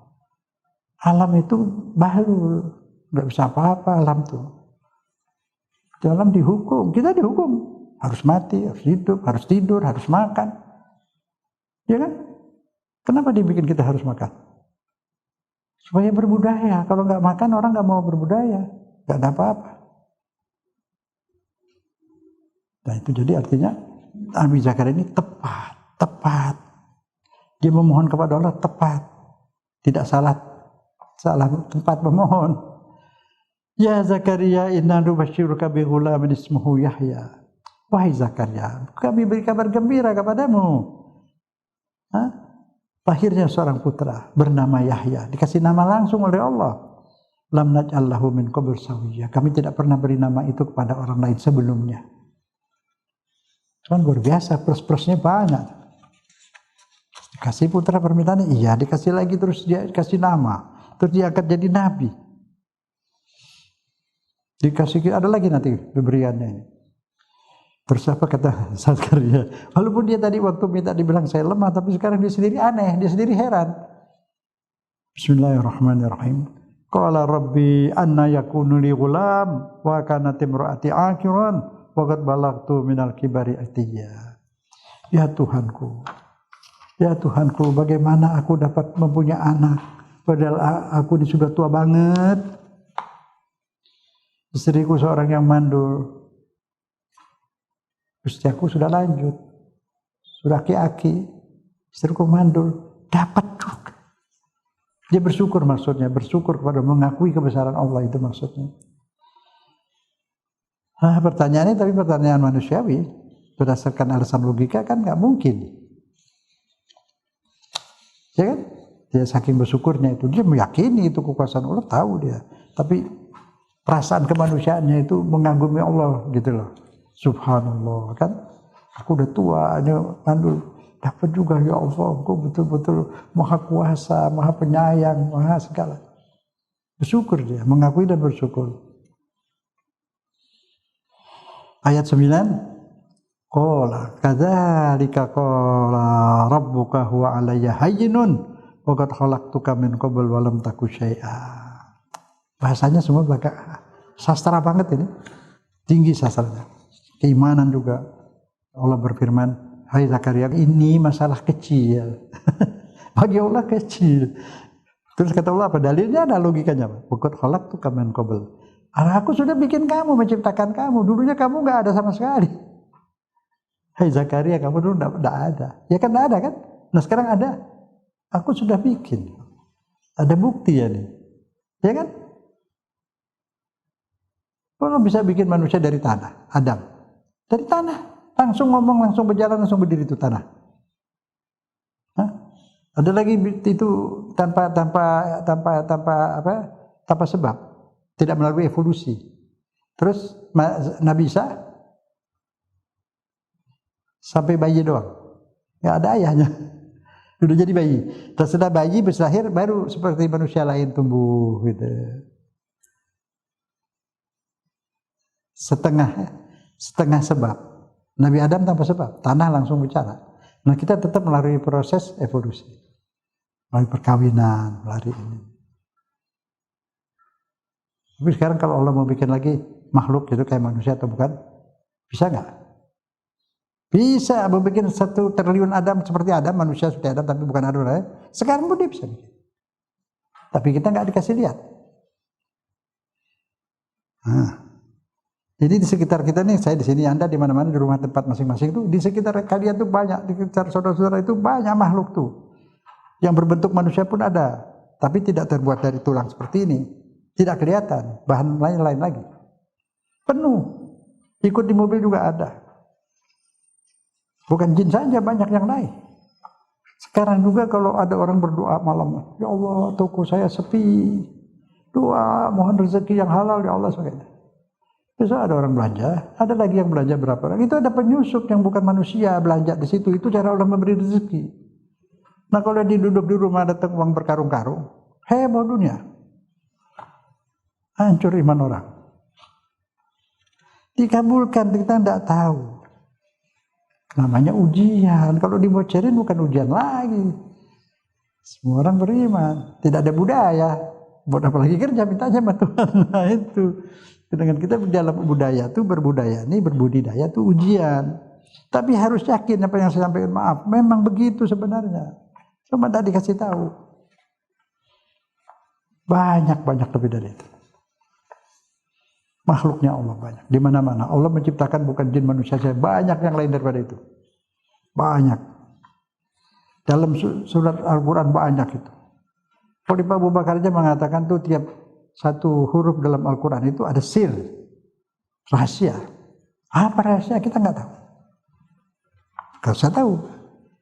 Alam itu baru, nggak bisa apa-apa alam itu. Alam dihukum, kita dihukum. Harus mati, harus hidup, harus tidur, harus makan. Ya kan? Kenapa dibikin kita harus makan? Supaya berbudaya. Kalau nggak makan, orang nggak mau berbudaya. Nggak ada apa-apa. Nah itu jadi artinya Nabi Zakaria ini tepat. Dia memohon kepada Allah tepat. Tidak salah tempat memohon. Ya Zakaria, inna nubasyiruka bi ghulamin ismuhu Yahya. Wahai Zakaria, kami beri kabar gembira kepadamu. Lahirnya seorang putra bernama Yahya, dikasih nama langsung oleh Allah. Lam naj'al lahu min qabl sawiyya. Kami tidak pernah beri nama itu kepada orang lain sebelumnya. Cuman luar biasa, plus-plusnya banyak. Dikasih putra permintaannya, iya, dikasih lagi terus dia dikasih nama, terus dia akan jadi nabi. Dikasih ada lagi nanti pemberiannya ini. Terus apa kata Zakaria? Walaupun dia tadi waktu minta dibilang saya lemah, tapi sekarang dia sendiri aneh, dia sendiri heran. Bismillahirrahmanirrahim. Qala rabbi anna yakunu li ghulam wa kanat imraati aqiran wa qad balagtu minal kibari atiyya. Ya Tuhanku, bagaimana aku dapat mempunyai anak padahal aku ini sudah tua banget. Istriku seorang yang mandul. Usiaku sudah lanjut, sudah aki-aki, istriku mandul, dapat juga. Dia bersyukur maksudnya, bersyukur kepada mengakui kebesaran Allah itu maksudnya. Pertanyaannya tapi pertanyaan manusiawi, berdasarkan alasan logika kan nggak mungkin. Ya kan? Dia saking bersyukurnya itu, dia meyakini itu kekuasaan Allah, tahu dia. Tapi perasaan kemanusiaannya itu mengagumi Allah gitu loh. Subhanallah kan, aku udah tua, ini mandul, dapat juga ya Allah, aku betul-betul maha kuasa, maha penyayang, maha segala. Bersyukur dia, mengakui dan bersyukur. Ayat 9, qala kadzalika qala rabbuka huwa alayya hayyinun wa qad khalaqtuka min qabl wa lam taku syai'a. Bahasanya semua sastra banget ini, tinggi sastranya. Keimanan juga. Allah berfirman, hai Zakaria, ini masalah kecil. Bagi Allah kecil. Terus kata Allah apa? Dalilnya ada, logikanya apa? Qad khalaqtuka min qabl. Aku sudah bikin kamu, menciptakan kamu. Dulunya kamu nggak ada sama sekali. Hai Zakaria, kamu dulu nggak ada. Ya kan nggak ada kan? Nah sekarang ada. Aku sudah bikin. Ada bukti ya nih. Ya kan? Allah bisa bikin manusia dari tanah, Adam. Dari tanah, langsung ngomong, langsung berjalan, langsung berdiri itu tanah. Ada lagi itu tanpa sebab, tidak melalui evolusi. Terus Nabi Isa sampai bayi doang, nggak ada ayahnya, udah jadi bayi. Setelah bayi berlahir baru seperti manusia lain tumbuh gitu. Setengah sebab. Nabi Adam tanpa sebab, tanah langsung bicara. Nah kita tetap melalui proses evolusi, melalui perkawinan, melalui ini. Tapi sekarang kalau Allah mau bikin lagi makhluk itu kayak manusia atau bukan, bisa nggak? Bisa, mau bikin 1 triliun Adam seperti Adam, manusia seperti Adam tapi bukan Adam. Sekarang pun dia bisa bikin. Tapi kita nggak dikasih lihat. Jadi di sekitar kita nih, saya di sini, Anda di mana-mana, di rumah tempat masing-masing itu, di sekitar kalian tuh banyak, di sekitar saudara-saudara itu banyak makhluk tuh. Yang berbentuk manusia pun ada, tapi tidak terbuat dari tulang seperti ini. Tidak kelihatan, bahan lain lagi. Penuh. Ikut di mobil juga ada. Bukan jin saja, banyak yang lain. Sekarang juga kalau ada orang berdoa malam, ya Allah, toko saya sepi. Doa, mohon rezeki yang halal ya Allah sebagainya. Besok ada orang belanja, ada lagi yang belanja berapa orang. Itu ada penyusup yang bukan manusia belanja di situ. Itu cara Allah memberi rezeki. Nah kalau duduk di rumah datang uang berkarung-karung, heboh dunia. Hancur iman orang. Dikabulkan, kita tidak tahu. Namanya ujian. Kalau dibocorin bukan ujian lagi. Semua orang beriman. Tidak ada budaya. Buat apa lagi kerja, minta aja sama Tuhan. Nah itu. Dengan kita dalam budaya itu berbudaya ini berbudidaya itu ujian. Tapi harus yakin apa yang saya sampaikan, maaf, memang begitu sebenarnya. Cuma tadi dikasih tahu. Banyak lebih dari itu. Makhluknya Allah banyak. Di mana-mana Allah menciptakan bukan jin manusia saja, banyak yang lain daripada itu. Banyak. Dalam surat Al-Quran banyak itu. Khalifah Abu Bakar aja mengatakan tuh tiap satu huruf dalam Al-Quran itu ada sir, rahasia. Apa rahasia kita nggak tahu. Kalau saya tahu,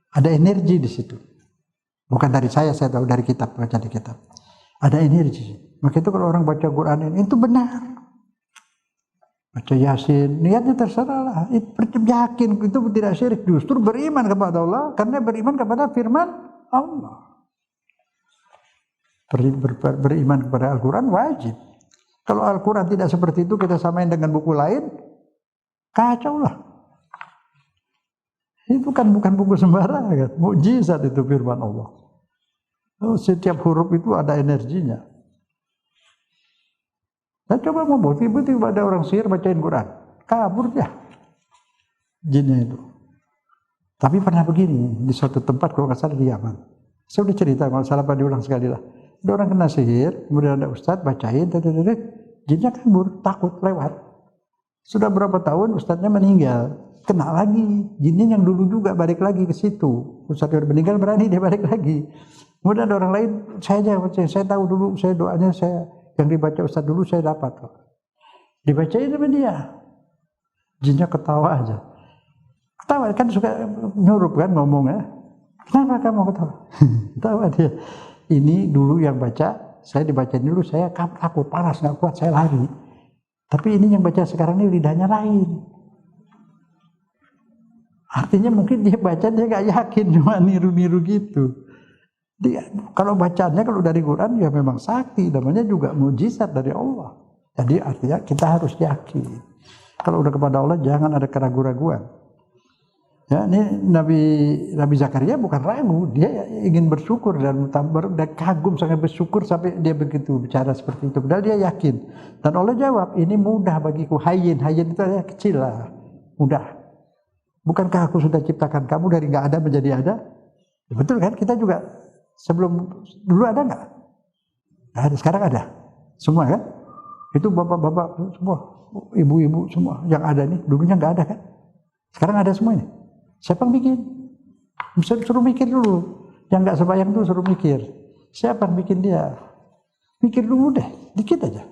ada energi di situ. Bukan dari saya tahu dari kitab, baca di kitab. Ada energi. Maka itu kalau orang baca Quran ini, itu benar. Baca Yasin, niatnya terserah lah. Yakin itu tidak syirik, justru beriman kepada Allah, karena beriman kepada firman Allah. Beriman kepada Al-Quran wajib. Kalau Al-Quran tidak seperti itu, kita samain dengan buku lain, kacau lah. Itu kan bukan buku sembarangan, mukjizat itu firman Allah. Setiap huruf itu ada energinya. Saya coba mau tiba-tiba ada orang sihir bacain Quran, kabur dia jinnya itu. Tapi pernah begini di suatu tempat, kalau nggak salah di Yaman. Saya udah cerita, kalau salah diulang sekali lah. Ada orang kena sihir, kemudian ada ustadz bacain, jinnya kabur, takut lewat. Sudah berapa tahun ustadznya meninggal, kena lagi, jinnya yang dulu juga balik lagi ke situ. Ustadz yang meninggal berani dia balik lagi. Kemudian ada orang lain, saya tahu dulu, saya doanya yang dibaca ustadz dulu saya dapat. Dibacain sama dia, jinnya ketawa aja. Ketawa kan suka nyurup kan ngomongnya. Kenapa kamu ketawa? Ketawa dia. Ini dulu yang baca, saya dibacain dulu, saya takut, panas, nggak kuat, saya lari. Tapi ini yang baca sekarang ini lidahnya lain. Artinya mungkin dia baca, dia nggak yakin, cuma niru-niru gitu. Kalau bacanya, kalau dari Quran, ya memang sakti, namanya juga mujizat dari Allah. Jadi artinya kita harus yakin. Kalau udah kepada Allah, jangan ada keraguan-raguan. Ya, ini Nabi Zakaria bukan ragu, dia ingin bersyukur dan kagum sangat bersyukur sampai dia begitu bicara seperti itu. Padahal dia yakin. Dan Allah jawab, ini mudah bagiku, hayyin itu ya kecil lah, mudah. Bukankah aku sudah ciptakan kamu dari nggak ada menjadi ada? Ya, betul kan? Kita juga dulu ada nggak? Ada, sekarang ada, semua kan? Itu bapak-bapak semua, ibu-ibu semua yang ada nih, dulunya nggak ada kan? Sekarang ada semua ini. Siapa yang bikin? Suruh mikir dulu. Yang nggak sembahyang tuh suruh mikir. Siapa yang bikin dia? Mikir dulu deh, dikit aja.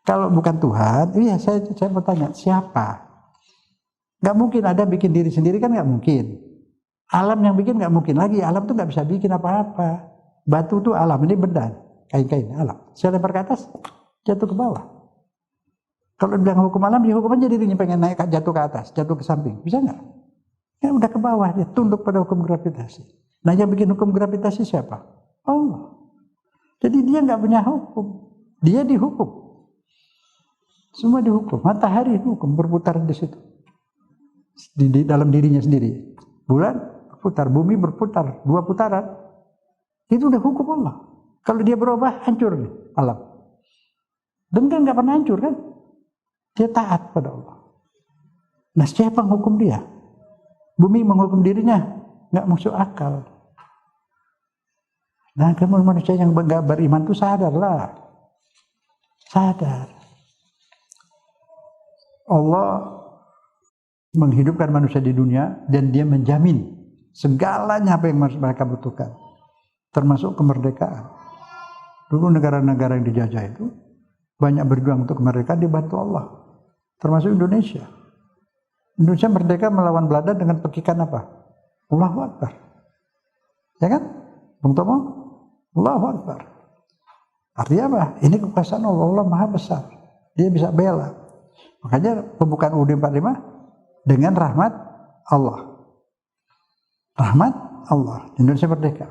Kalau bukan Tuhan, iya saya mau tanya, siapa? Nggak mungkin ada bikin diri sendiri kan nggak mungkin. Alam yang bikin nggak mungkin lagi. Alam tuh nggak bisa bikin apa-apa. Batu tuh alam, ini benda, kain-kain alam. Saya lempar ke atas, jatuh ke bawah. Kalau bilang hukum alam, ya hukum aja dirinya pengen naik jatuh ke atas, jatuh ke samping, bisa nggak? Ya udah ke bawah, dia tunduk pada hukum gravitasi. Nah yang bikin hukum gravitasi siapa? Allah. Jadi dia nggak punya hukum, dia dihukum. Semua dihukum. Matahari dihukum berputar di situ, di dalam dirinya sendiri. Bulan berputar, bumi berputar, 2 putaran. Itu udah hukum Allah. Kalau dia berubah, hancur nih alam. Dan kan nggak pernah hancur kan? Dia taat pada Allah. Nah siapa yang hukum dia? Bumi menghukum dirinya, nggak masuk akal. Nah, kamu manusia yang nggak beriman itu sadarlah, sadar. Allah menghidupkan manusia di dunia dan Dia menjamin segalanya apa yang mereka butuhkan, termasuk kemerdekaan. Dulu negara-negara yang dijajah itu banyak berjuang untuk kemerdekaan, dibantu Allah, termasuk Indonesia. Indonesia merdeka melawan Belanda dengan pekikan apa? Allahu Akbar. Ya kan? Bung Tomo? Allahu Akbar. Artinya apa? Ini kekuasaan Allah, Allah Maha Besar. Dia bisa bela. Makanya pembukaan UUD 45 dengan rahmat Allah. Rahmat Allah, Indonesia merdeka.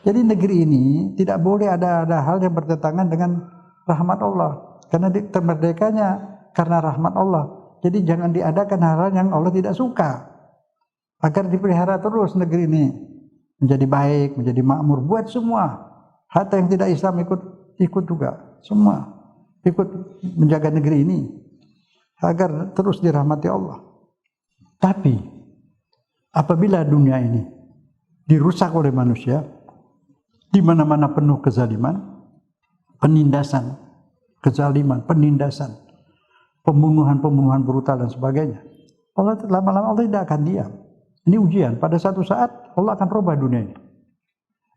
Jadi negeri ini tidak boleh ada hal yang bertentangan dengan rahmat Allah. Karena merdekanya karena rahmat Allah. Jadi jangan diadakan hal-hal yang Allah tidak suka. Agar dipelihara terus negeri ini menjadi baik, menjadi makmur buat semua. Hatta yang tidak Islam ikut juga, semua ikut menjaga negeri ini agar terus dirahmati Allah. Tapi apabila dunia ini dirusak oleh manusia, di mana-mana penuh kezaliman, penindasan, kezaliman, penindasan, pembunuhan brutal dan sebagainya, Allah lama-lama Allah tidak akan diam. Ini ujian. Pada satu saat Allah akan rubah dunia ini.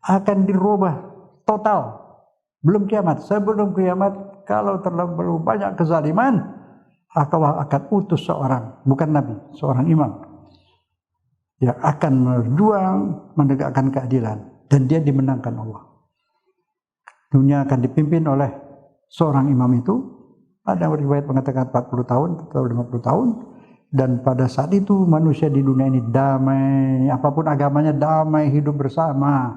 Akan dirubah total. Belum kiamat. Sebelum kiamat, kalau terlalu banyak kezaliman, Allah akan utus seorang, bukan nabi, seorang imam yang akan berjuang menegakkan keadilan, dan dia dimenangkan Allah. Dunia akan dipimpin oleh seorang imam itu. Ada riwayat mengatakan 40 tahun atau 50 tahun. Dan pada saat itu manusia di dunia ini damai, apapun agamanya damai, hidup bersama,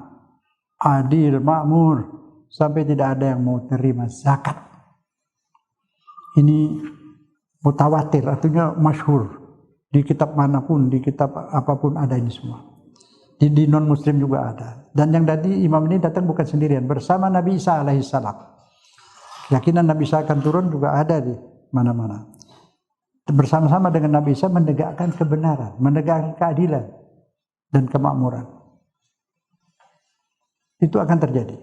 adil, makmur, sampai tidak ada yang mau terima zakat. Ini mutawatir, artinya masyhur. Di kitab manapun, di kitab apapun ada ini semua. Di non-muslim juga ada. Dan yang tadi imam ini datang bukan sendirian, bersama Nabi Isa alaihissalam. Keyakinan Nabi Isa akan turun juga ada di mana-mana. Bersama-sama dengan Nabi Isa menegakkan kebenaran, menegakkan keadilan dan kemakmuran. Itu akan terjadi.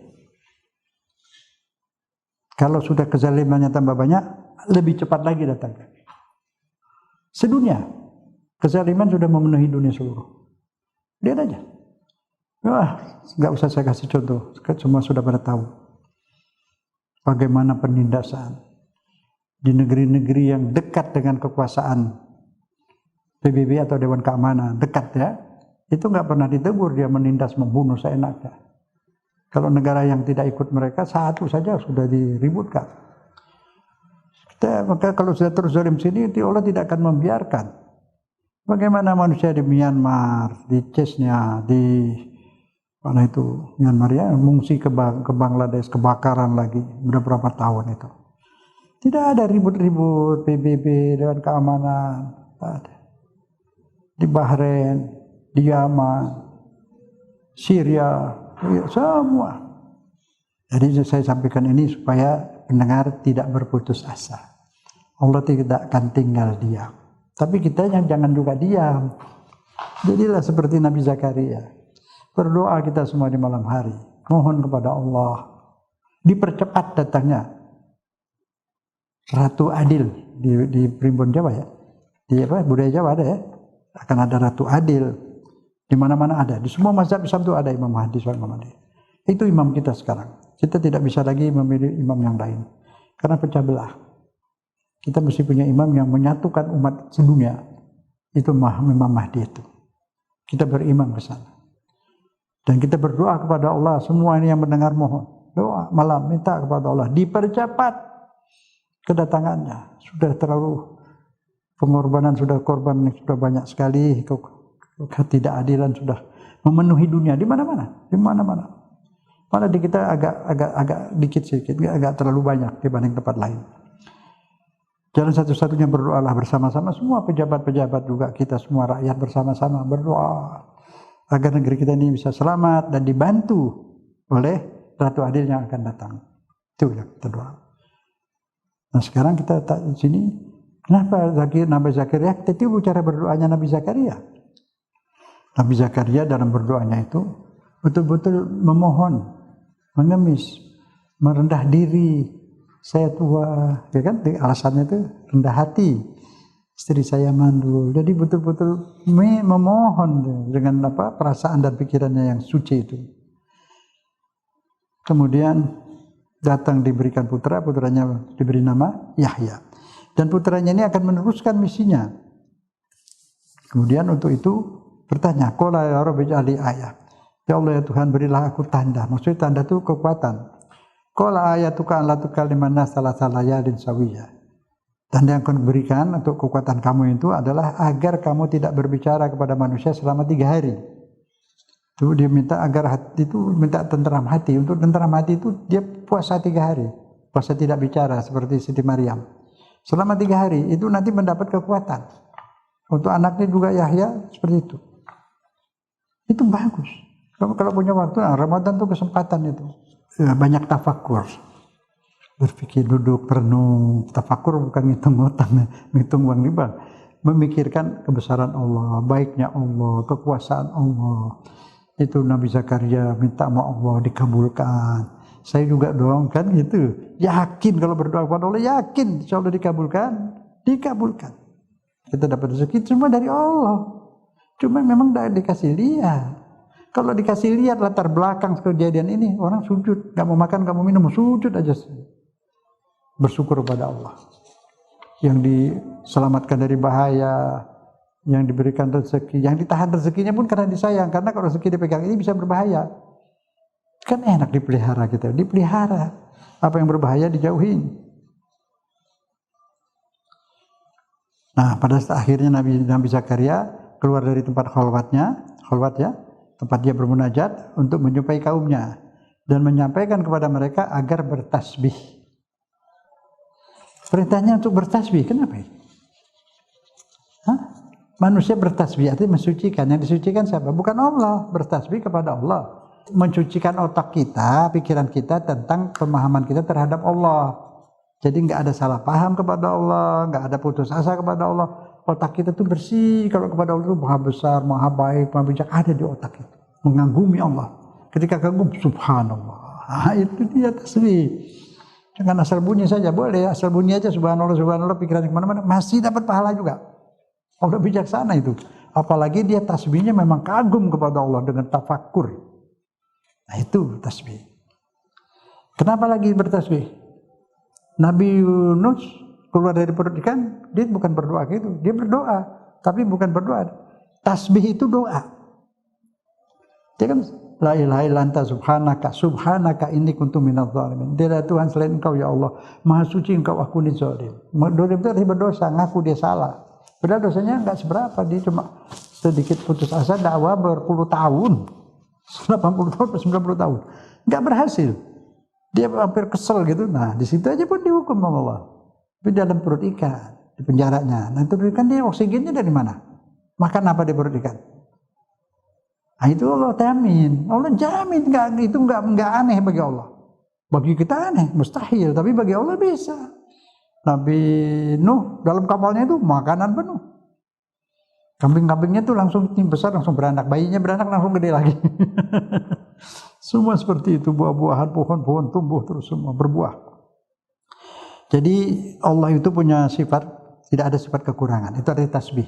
Kalau sudah kezalimannya tambah banyak, lebih cepat lagi datangnya. Sedunia, kezaliman sudah memenuhi dunia seluruh. Lihat aja. Wah, nggak usah saya kasih contoh, semua sudah pada tahu. Bagaimana penindasan di negeri-negeri yang dekat dengan kekuasaan PBB atau Dewan Keamanan, dekat ya, itu nggak pernah ditegur, dia menindas, membunuh seenaknya. Kalau negara yang tidak ikut mereka, satu saja sudah diributkan. Maka kalau sudah terus zalim sini, Allah tidak akan membiarkan. Bagaimana manusia di Myanmar, di Chechnya, di mana itu Myanmar ya, mengungsi ke Bangladesh, kebakaran lagi, udah berapa tahun itu. Tidak ada ribut-ribut PBB Dewan Keamanan, ada. Di Bahrain, di Yaman, Syria, semua. Jadi saya sampaikan ini supaya pendengar tidak berputus asa. Allah tidak akan tinggal diam. Tapi kita jangan juga diam. Jadilah seperti Nabi Zakaria. Berdoa kita semua di malam hari. Mohon kepada Allah. Dipercepat datangnya Ratu Adil di Primbon Jawa ya. Di budaya Jawa ada ya. Akan ada Ratu Adil. Di mana-mana ada. Di semua mazhab Islam itu ada Imam Mahdi, seorang Imam Mahdi. Itu imam kita sekarang. Kita tidak bisa lagi memilih imam yang lain. Karena pecah belah. Kita mesti punya imam yang menyatukan umat sedunia. Itu Imam Mahdi itu. Kita berimam ke sana. Dan kita berdoa kepada Allah. Semua ini yang mendengar mohon. Doa malam minta kepada Allah. Dipercepat kedatangannya. Sudah terlalu pengorbanan, sudah banyak sekali. Ketidakadilan sudah memenuhi dunia. Di mana-mana. Di mana-mana. Malah di kita agak dikit sedikit, agak terlalu banyak dibanding tempat lain. Jalan satu-satunya berdoalah bersama-sama, semua pejabat-pejabat juga, kita semua rakyat bersama-sama berdoa agar negeri kita ini bisa selamat dan dibantu oleh Ratu Adil yang akan datang. Itu yang kita doa. Nah sekarang kita di sini, kenapa Nabi Zakaria? Kita tiru cara berdoanya Nabi Zakaria. Nabi Zakaria dalam berdoanya itu betul-betul memohon, mengemis, merendah diri. Saya tua, ya kan? Alasannya itu rendah hati. Istri saya mandul. Jadi betul-betul memohon dengan perasaan dan pikirannya yang suci itu. Kemudian datang diberikan putranya diberi nama Yahya. Dan putranya ini akan meneruskan misinya. Kemudian untuk itu bertanya, qala ya rabbi ij'alli ayah. Ya Allah ya Tuhan, berilah aku tanda. Maksudnya tanda itu kekuatan. Qala ayatuka an la tukalliman nas salasa layalin sawiyya. Tanda yang akan berikan untuk kekuatan kamu itu adalah agar kamu tidak berbicara kepada manusia selama 3 hari. Itu dia minta agar hati itu minta tenteram hati. Untuk tenteram hati itu dia puasa 3 hari. Puasa tidak bicara seperti Siti Maryam. Selama 3 hari itu nanti mendapat kekuatan. Untuk anaknya juga Yahya seperti itu. Itu bagus. Kalau punya waktu, Ramadan itu kesempatan itu. Ya, banyak tafakur. Berpikir, duduk, perenung. Tafakur bukan ngitung utang, ngitung uang riba. Memikirkan kebesaran Allah, baiknya Allah, kekuasaan Allah. Itu Nabi Zakaria minta sama Allah dikabulkan. Saya juga dong kan gitu. Yakin kalau berdoa kepada Allah, yakin insya Allah dikabulkan. Dikabulkan. Kita dapat rezeki cuma dari Allah. Cuma memang tidak dikasih lihat. Kalau dikasih lihat latar belakang kejadian ini, orang sujud. Gak mau makan, gak mau minum, sujud aja. Bersyukur kepada Allah. Yang diselamatkan dari bahaya, yang diberikan rezeki, yang ditahan rezekinya pun karena disayang. Karena kalau rezeki dipegang ini bisa berbahaya. Kan enak dipelihara kita, dipelihara. Apa yang berbahaya dijauhin. Nah, pada akhirnya Nabi Zakaria keluar dari tempat khalwat ya, tempat dia bermunajat untuk menjumpai kaumnya dan menyampaikan kepada mereka agar bertasbih. Perintahnya untuk bertasbih, kenapa ya? Manusia bertasbih artinya mensucikan. Yang disucikan siapa? Bukan Allah. Bertasbih kepada Allah. Mencucikan otak kita, pikiran kita tentang pemahaman kita terhadap Allah. Jadi nggak ada salah paham kepada Allah, nggak ada putus asa kepada Allah. Otak kita tuh bersih. Kalau kepada Allah itu maha besar, maha baik, maha bijak, ada di otak itu. Mengagumi Allah. Ketika kagum, subhanallah. Itu dia tasbih. Dengan asal bunyi saja boleh, asal bunyi aja subhanallah, subhanallah, pikirannya kemana-mana, masih dapat pahala juga. Allah bijaksana itu. Apalagi dia tasbihnya memang kagum kepada Allah dengan tafakur. Nah itu tasbih. Kenapa lagi bertasbih? Nabi Yunus keluar dari perut ikan, dia bukan berdoa gitu, dia berdoa, tapi bukan berdoa. Tasbih itu doa. Dia kan la ilaha illa anta subhanaka inni kuntu minadz zalimin. Tiada Tuhan selain Engkau ya Allah, Maha suci Engkau, aku ni zalim. Zalim itu artinya berdosa, ngaku dia salah. Padahal dosanya enggak seberapa, dia cuma sedikit putus asa dakwah berpuluh tahun. 80 tahun, 90 tahun. Enggak berhasil. Dia hampir kesel gitu. Nah, di situ aja pun dihukum sama Allah. Di dalam perut ikan, di penjaranya. Nah, itu kan dia oksigennya dari mana? Makan apa di perut ikan? Nah, itu Allah jamin. Allah jamin, itu enggak aneh bagi Allah. Bagi kita aneh, mustahil, tapi bagi Allah bisa. Nabi Nuh dalam kapalnya itu makanan penuh. Kambing-kambingnya tuh langsung besar, langsung beranak. Bayinya beranak langsung gede lagi. Semua seperti itu, buah-buahan, pohon-pohon tumbuh terus semua berbuah. Jadi Allah itu punya sifat, tidak ada sifat kekurangan. Itu arti tasbih.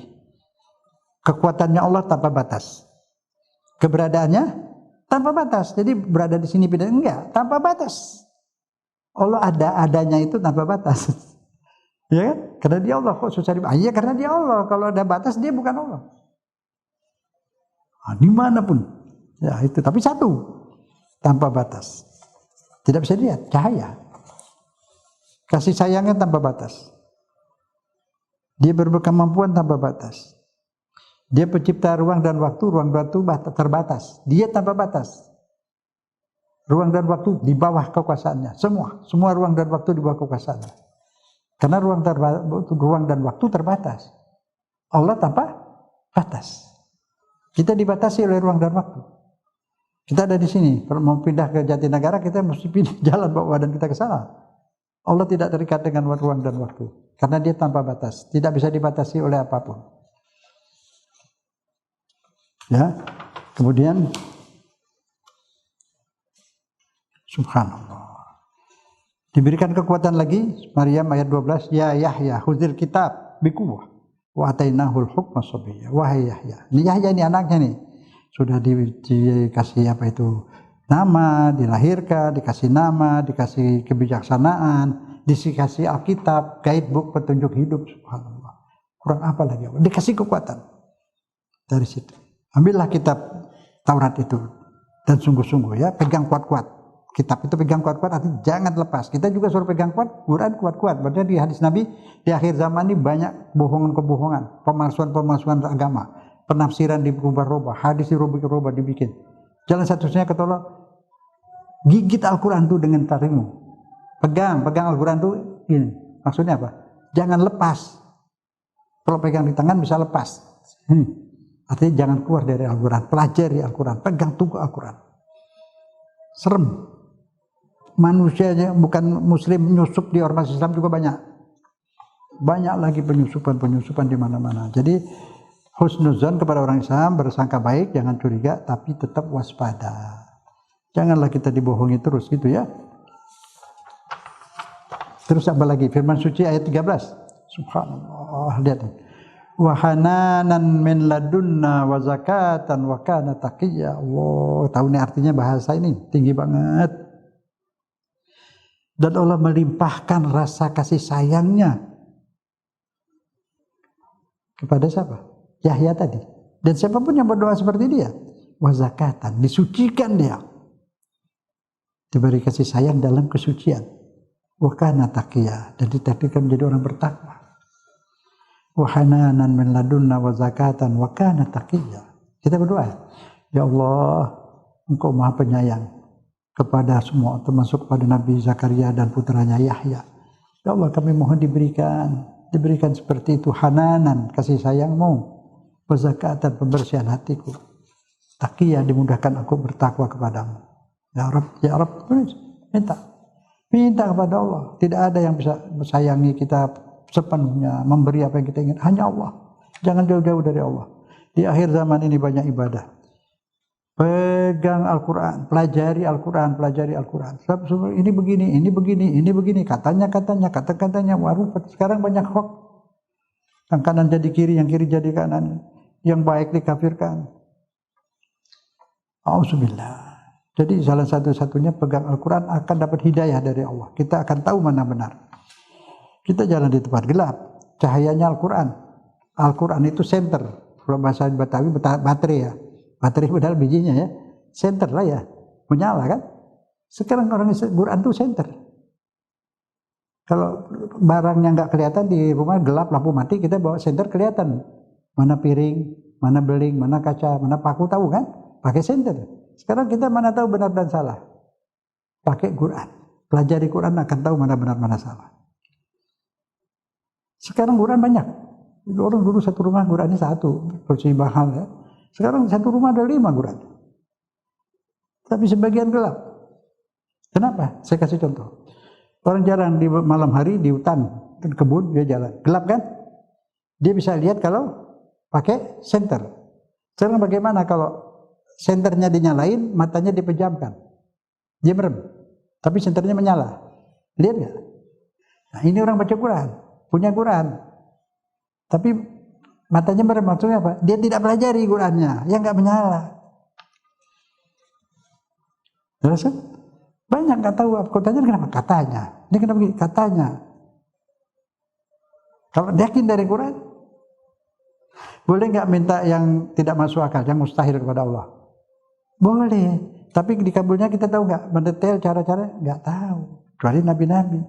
Kekuatannya Allah tanpa batas. Keberadaannya tanpa batas. Jadi berada di sini beda, enggak, tanpa batas. Allah adanya itu tanpa batas. Ya kan? Karena dia Allah, kok susah dibatas? Iya, karena dia Allah. Kalau ada batas dia bukan Allah. Nah, dimanapun. Ya itu, tapi satu, tanpa batas. Tidak bisa dilihat, cahaya. Kasih sayangnya tanpa batas. Dia berkemampuan tanpa batas. Dia pencipta ruang dan waktu terbatas. Dia tanpa batas. Ruang dan waktu di bawah kekuasaannya. Semua ruang dan waktu di bawah kekuasaannya. Karena ruang dan waktu terbatas. Allah tanpa batas. Kita dibatasi oleh ruang dan waktu. Kita ada di sini. Kalau mau pindah ke Jatinegara, kita mesti pindah jalan bawa badan kita ke sana. Allah tidak terikat dengan ruang dan waktu. Karena dia tanpa batas. Tidak bisa dibatasi oleh apapun. Ya, kemudian subhanallah. Diberikan kekuatan lagi, Maryam ayat 12, ya Yahya khudhil kitab biquwwah wa atainahul hukma sabiyya. Wahai Yahya. Ini Yahya ini anaknya nih. Sudah dikasih apa itu? Nama, dilahirkan, dikasih nama, dikasih kebijaksanaan, dikasih Alkitab, guidebook petunjuk hidup, subhanallah. Kurang apa lagi? Dikasih kekuatan. Dari situ. Ambillah kitab Taurat itu dan sungguh-sungguh ya, pegang kuat-kuat. Kitab itu pegang kuat-kuat, artinya jangan lepas. Kita juga suruh pegang kuat, Quran kuat-kuat. Berarti di hadis Nabi, di akhir zaman ini banyak kebohongan-kebohongan, pemalsuan-pemalsuan agama, penafsiran dirubah-rubah, hadis dirubah-rubah, dibikin. Jalan satu-satunya kata Allah, gigit Al-Quran itu dengan taringmu. Pegang Al-Quran itu ini. Maksudnya apa? Jangan lepas. Kalau pegang di tangan bisa lepas. Artinya jangan keluar dari Al-Quran. Pelajari Al-Quran. Pegang teguh Al-Quran. Serem. Manusianya bukan muslim nyusup di ormas Islam juga banyak. Banyak lagi penyusupan di mana-mana. Jadi husnuzon kepada orang Islam, bersangka baik, jangan curiga, tapi tetap waspada. Janganlah kita dibohongi terus gitu ya. Terus apa lagi? Firman suci ayat 13. Subhanallah, lihat nih. Wa hananan min ladunna wa zakatan wa kana taqiyya. Allah, tahu nih artinya bahasa ini tinggi banget. Dan Allah melimpahkan rasa kasih sayangnya kepada siapa? Yahya tadi. Dan siapapun yang berdoa seperti dia, wa zakatan, disucikan dia. Diberi kasih sayang dalam kesucian. Wa kana taqiyya, dan ditakdirkan menjadi orang bertakwa. Wa hananan min ladunna wa zakatan wa kana taqiyya. Kita berdoa, ya Allah, Engkau Maha Penyayang kepada semua, termasuk kepada Nabi Zakaria dan putranya Yahya. Ya Allah, kami mohon diberikan seperti itu, hananan, kasih sayang-Mu, wa zakatan, pembersihan hatiku, taqiyya, dimudahkan aku bertakwa kepadamu. Ya Rabb, minta kepada Allah. Tidak ada yang bisa mensayangi kita sepenuhnya, memberi apa yang kita ingin, hanya Allah. Jangan jauh-jauh dari Allah. Di akhir zaman ini banyak ibadah. Pegang Al-Quran, pelajari Al-Quran. Ini begini, kata-katanya, sekarang banyak hoax. Yang kanan jadi kiri, yang kiri jadi kanan, yang baik dikafirkan. Auzubillah. Jadi salah satu-satunya pegang Al-Quran akan dapat hidayah dari Allah. Kita akan tahu mana benar. Kita jalan di tempat gelap, cahayanya Al-Quran. Al-Quran itu senter. Kalau bahasa Betawi, baterai ya. Baterai padahal bijinya ya. Senter lah ya. Menyala kan. Sekarang orang Quran itu senter. Kalau barangnya nggak kelihatan di rumah gelap, lampu mati, kita bawa senter kelihatan. Mana piring, mana beling, mana kaca, mana paku, tahu kan? Pakai senter. Sekarang kita mana tahu benar dan salah. Pakai Quran. Pelajari Quran akan tahu mana benar, mana salah. Sekarang Quran banyak. Orang dulu satu rumah Qurannya satu, kursi mahal ya. Sekarang satu rumah ada 5 Quran. Tapi sebagian gelap. Kenapa? Saya kasih contoh. Orang jarang di malam hari di hutan, di kebun dia jalan. Gelap kan? Dia bisa lihat kalau pakai senter. Sekarang bagaimana kalau senternya dinyalain, matanya dipejamkan. Dia merem. Tapi senternya menyala. Lihat nggak? Nah, ini orang baca Quran, punya Quran. Tapi matanya merem, maksudnya apa? Dia tidak pelajari Qurannya, yang nggak menyala. Terus banyak nggak tahu. Katanya kenapa? Katanya. Ini kenapa? Katanya. Kalau yakin dari Quran, boleh nggak minta yang tidak masuk akal, yang mustahil kepada Allah? Boleh. Tapi dikabulnya kita tahu nggak? Mendetail cara-cara nggak tahu. Kecuali nabi-nabi.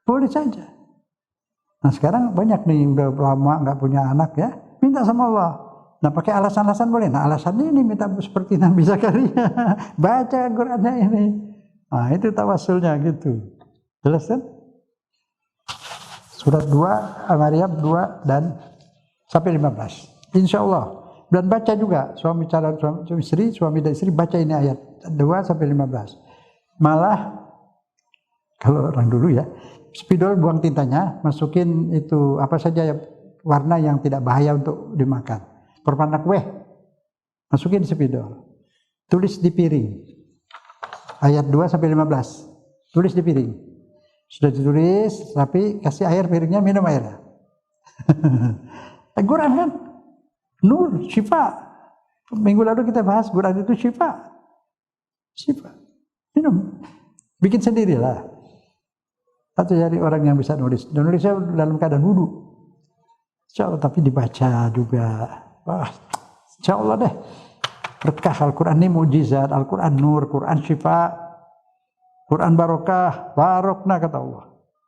Boleh saja. Nah sekarang banyak nih udah lama nggak punya anak ya, minta sama Allah. Nah pakai alasan-alasan boleh. Nah alasannya ini minta seperti Nabi Zakaria, baca Qurannya ini. Nah itu tawasulnya gitu. Jelas kan? Surat 2 Al-Maryam 2 dan sampai 15. Insya Allah. Dan baca juga suami calon suami istri, suami dan istri baca ini ayat 2 sampai 15. Malah kalau orang dulu ya, spidol buang tintanya, masukin itu apa saja warna yang tidak bahaya untuk dimakan. Perpanah kue, masukin spidol. Tulis di piring. Ayat 2 sampai 15. Tulis di piring. Sudah ditulis, tapi kasih air piringnya, minum airnya. Quran kan? Nur, syifa. Minggu lalu kita bahas Quran itu syifa. Syifa. Minum. Bikin sendirilah. Atau cari orang yang bisa nulis. Dan nulisnya dalam keadaan wudu. Insya Allah, tapi dibaca juga. Wah, insya Allah deh. Berkah Al-Quran ini mujizat. Al-Quran nur, Quran syifa. Quran barokah, barokna kata Allah.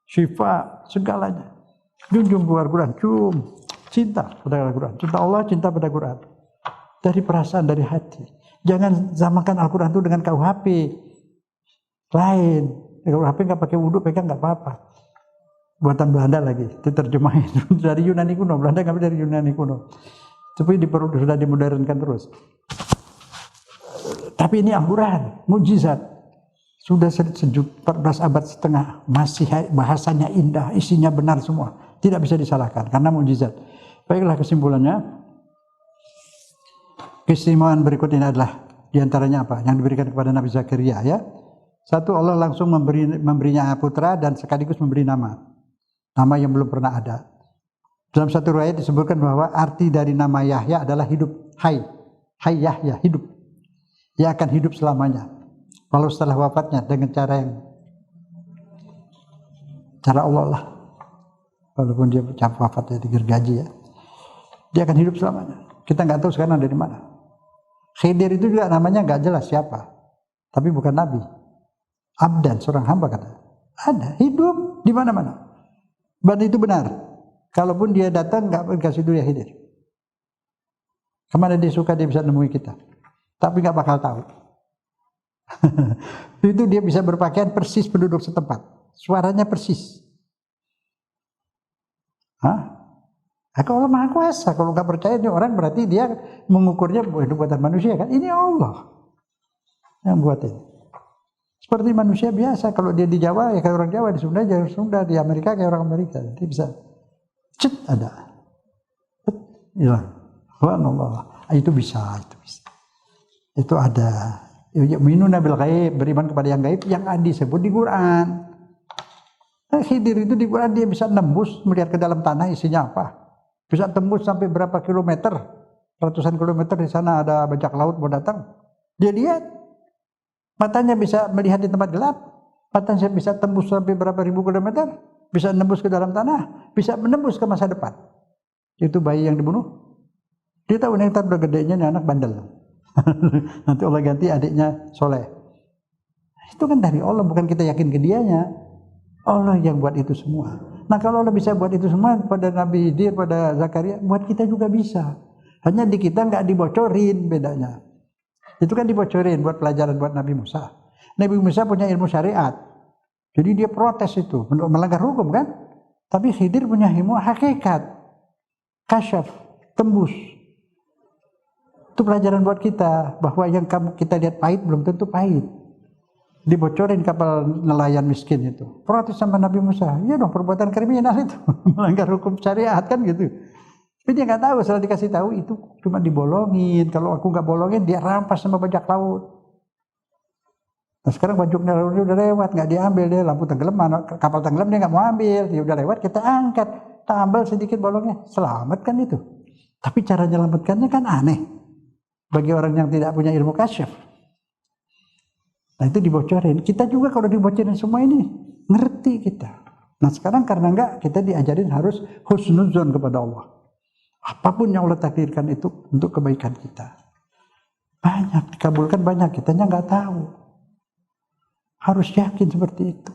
Syifa, segalanya. Junjung keluar Quran, cinta pada Al-Quran. Cinta Allah, cinta pada Quran. Dari perasaan, dari hati. Jangan samakan Al-Quran itu dengan KUHP. Lain. KUHP nggak pakai wudhu, pegang nggak apa-apa. Buatan Belanda lagi, diterjemahin dari Yunani kuno. Belanda ngambil dari Yunani kuno. Tapi sudah dimodernkan terus. Tapi ini Al-Quran, mukjizat. Sudah 14 abad setengah, masih bahasanya indah, isinya benar semua. Tidak bisa disalahkan, karena mukjizat. Baiklah kesimpulannya. Keistimewaan berikut ini adalah diantaranya apa? Yang diberikan kepada Nabi Zakaria ya. Satu, Allah langsung memberinya putra dan sekaligus memberi nama. Nama yang belum pernah ada. Dalam satu riwayat disebutkan bahwa arti dari nama Yahya adalah hidup, hai. Hai Yahya, hidup. Dia akan hidup selamanya. Walau setelah wafatnya dengan cara Allah lah. Walaupun dia wafatnya digergaji ya. Dia akan hidup selamanya. Kita nggak tahu sekarang ada di mana. Khidir itu juga namanya nggak jelas siapa. Tapi bukan nabi. Abdan, seorang hamba kata. Ada, hidup di mana-mana. Dan itu benar. Kalaupun dia datang nggak dikasih dunia Khidir. Kemana dia suka dia bisa nemui kita. Tapi nggak bakal tahu. Itu dia bisa berpakaian persis penduduk setempat. Suaranya persis. Hah? Kalau Allah Maha Kuasa, kalau nggak percaya ini orang berarti dia mengukurnya buatan manusia kan? Ini Allah yang buat ini. Seperti manusia biasa, kalau dia di Jawa ya kayak orang Jawa, di Sunda ya Sunda, di Amerika kayak orang Amerika. Jadi bisa, ada, hilang. Allah, itu bisa. Itu ada. Yu'minuna bil ghaib, beriman kepada yang gaib yang disebut di Quran. Khidir itu di Quran dia bisa nembus melihat ke dalam tanah isinya apa. Bisa tembus sampai berapa kilometer, ratusan kilometer di sana ada bajak laut mau datang. Dia lihat, matanya bisa melihat di tempat gelap, matanya bisa tembus sampai berapa ribu kilometer, bisa nembus ke dalam tanah, bisa menembus ke masa depan. Itu bayi yang dibunuh. Dia tahu nih udah gedenya nih anak bandel. Nanti Allah ganti adiknya soleh. Itu kan dari Allah, bukan kita yakin ke dianya. Allah yang buat itu semua. Nah kalau Allah bisa buat itu semua pada Nabi Khidir, pada Zakaria, buat kita juga bisa. Hanya di kita nggak dibocorin bedanya. Itu kan dibocorin buat pelajaran buat Nabi Musa. Nabi Musa punya ilmu syariat. Jadi dia protes itu, melanggar hukum kan. Tapi Khidir punya ilmu hakikat. Kasyaf, tembus. Itu pelajaran buat kita. Bahwa yang kita lihat pahit belum tentu pahit. Dibocorin kapal nelayan miskin itu. Protes sama Nabi Musa. Iya dong, perbuatan kriminal itu. Melanggar hukum syariat kan gitu. Tapi dia nggak tahu, setelah dikasih tahu itu cuma dibolongin. Kalau aku nggak bolongin, dia rampas sama bajak laut. Nah sekarang bajak lautnya udah lewat, nggak diambil dia, lampu tenggelam, kapal tenggelam dia nggak mau ambil, dia udah lewat, kita angkat, tambal sedikit bolongnya, selamat kan itu. Tapi cara menyelamatkannya kan aneh bagi orang yang tidak punya ilmu kasyaf. Nah itu dibocorin. Kita juga kalau dibocorin semua ini ngerti kita. Nah sekarang karena enggak, kita diajarin harus husnuzon kepada Allah. Apapun yang Allah takdirkan itu untuk kebaikan kita. Banyak, dikabulkan banyak, kitanya nggak tahu. Harus yakin seperti itu.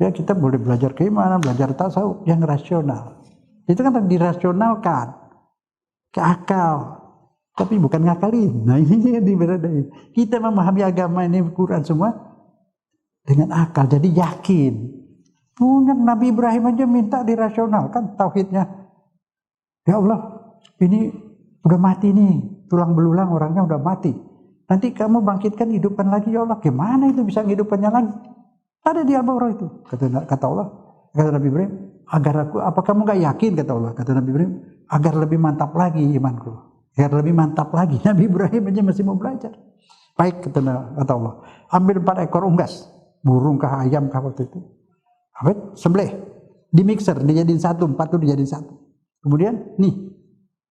Ya kita boleh belajar keimanan, belajar tasawuf yang rasional. Itu kan dirasionalkan ke akal. Tapi bukan ngakalin. Nah ini yang dibedain. Kita memahami agama ini, Quran semua dengan akal. Jadi yakin. Punya Nabi Ibrahim aja minta dirasionalkan tauhidnya. Ya Allah, ini udah mati nih. Tulang belulang orangnya udah mati. Nanti kamu bangkitkan, hidupkan lagi ya Allah. Gimana itu bisa hidupkannya lagi? Ada di Al-Baqarah itu. Kata Allah, kata Nabi Ibrahim, apa kamu gak yakin, kata Allah. Kata Nabi Ibrahim, agar lebih mantap lagi imanku. Agar lebih mantap lagi. Nabi Ibrahim aja masih mau belajar. Baik, kata Allah. Ambil 4 ekor unggas. Burung kah, ayam kah waktu itu. Sembelih. Di mixer, dijadiin satu. 4 itu dijadiin satu. Kemudian, nih.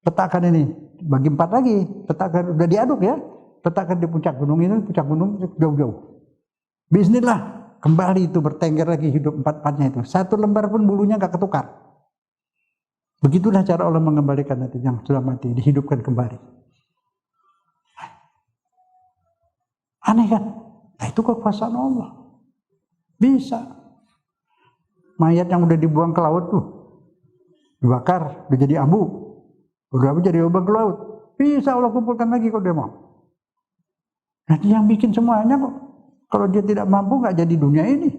Letakkan ini. Bagi 4 lagi. Letakkan, udah diaduk ya. Letakkan di puncak gunung ini. Puncak gunung jauh-jauh. Bismillah. Kembali itu bertengger lagi hidup 4-4-nya itu. 1 lembar pun bulunya gak ketukar. Begitulah cara Allah mengembalikan nanti yang sudah mati, dihidupkan kembali. Aneh kan? Nah, itu kekuasaan Allah. Bisa. Mayat yang udah dibuang ke laut tuh, dibakar, udah jadi abu. Udah abu jadi obat ke laut. Bisa Allah kumpulkan lagi kalau dia mau. Nah, dia yang bikin semuanya kok. Kalau dia tidak mampu nggak jadi dunia ini.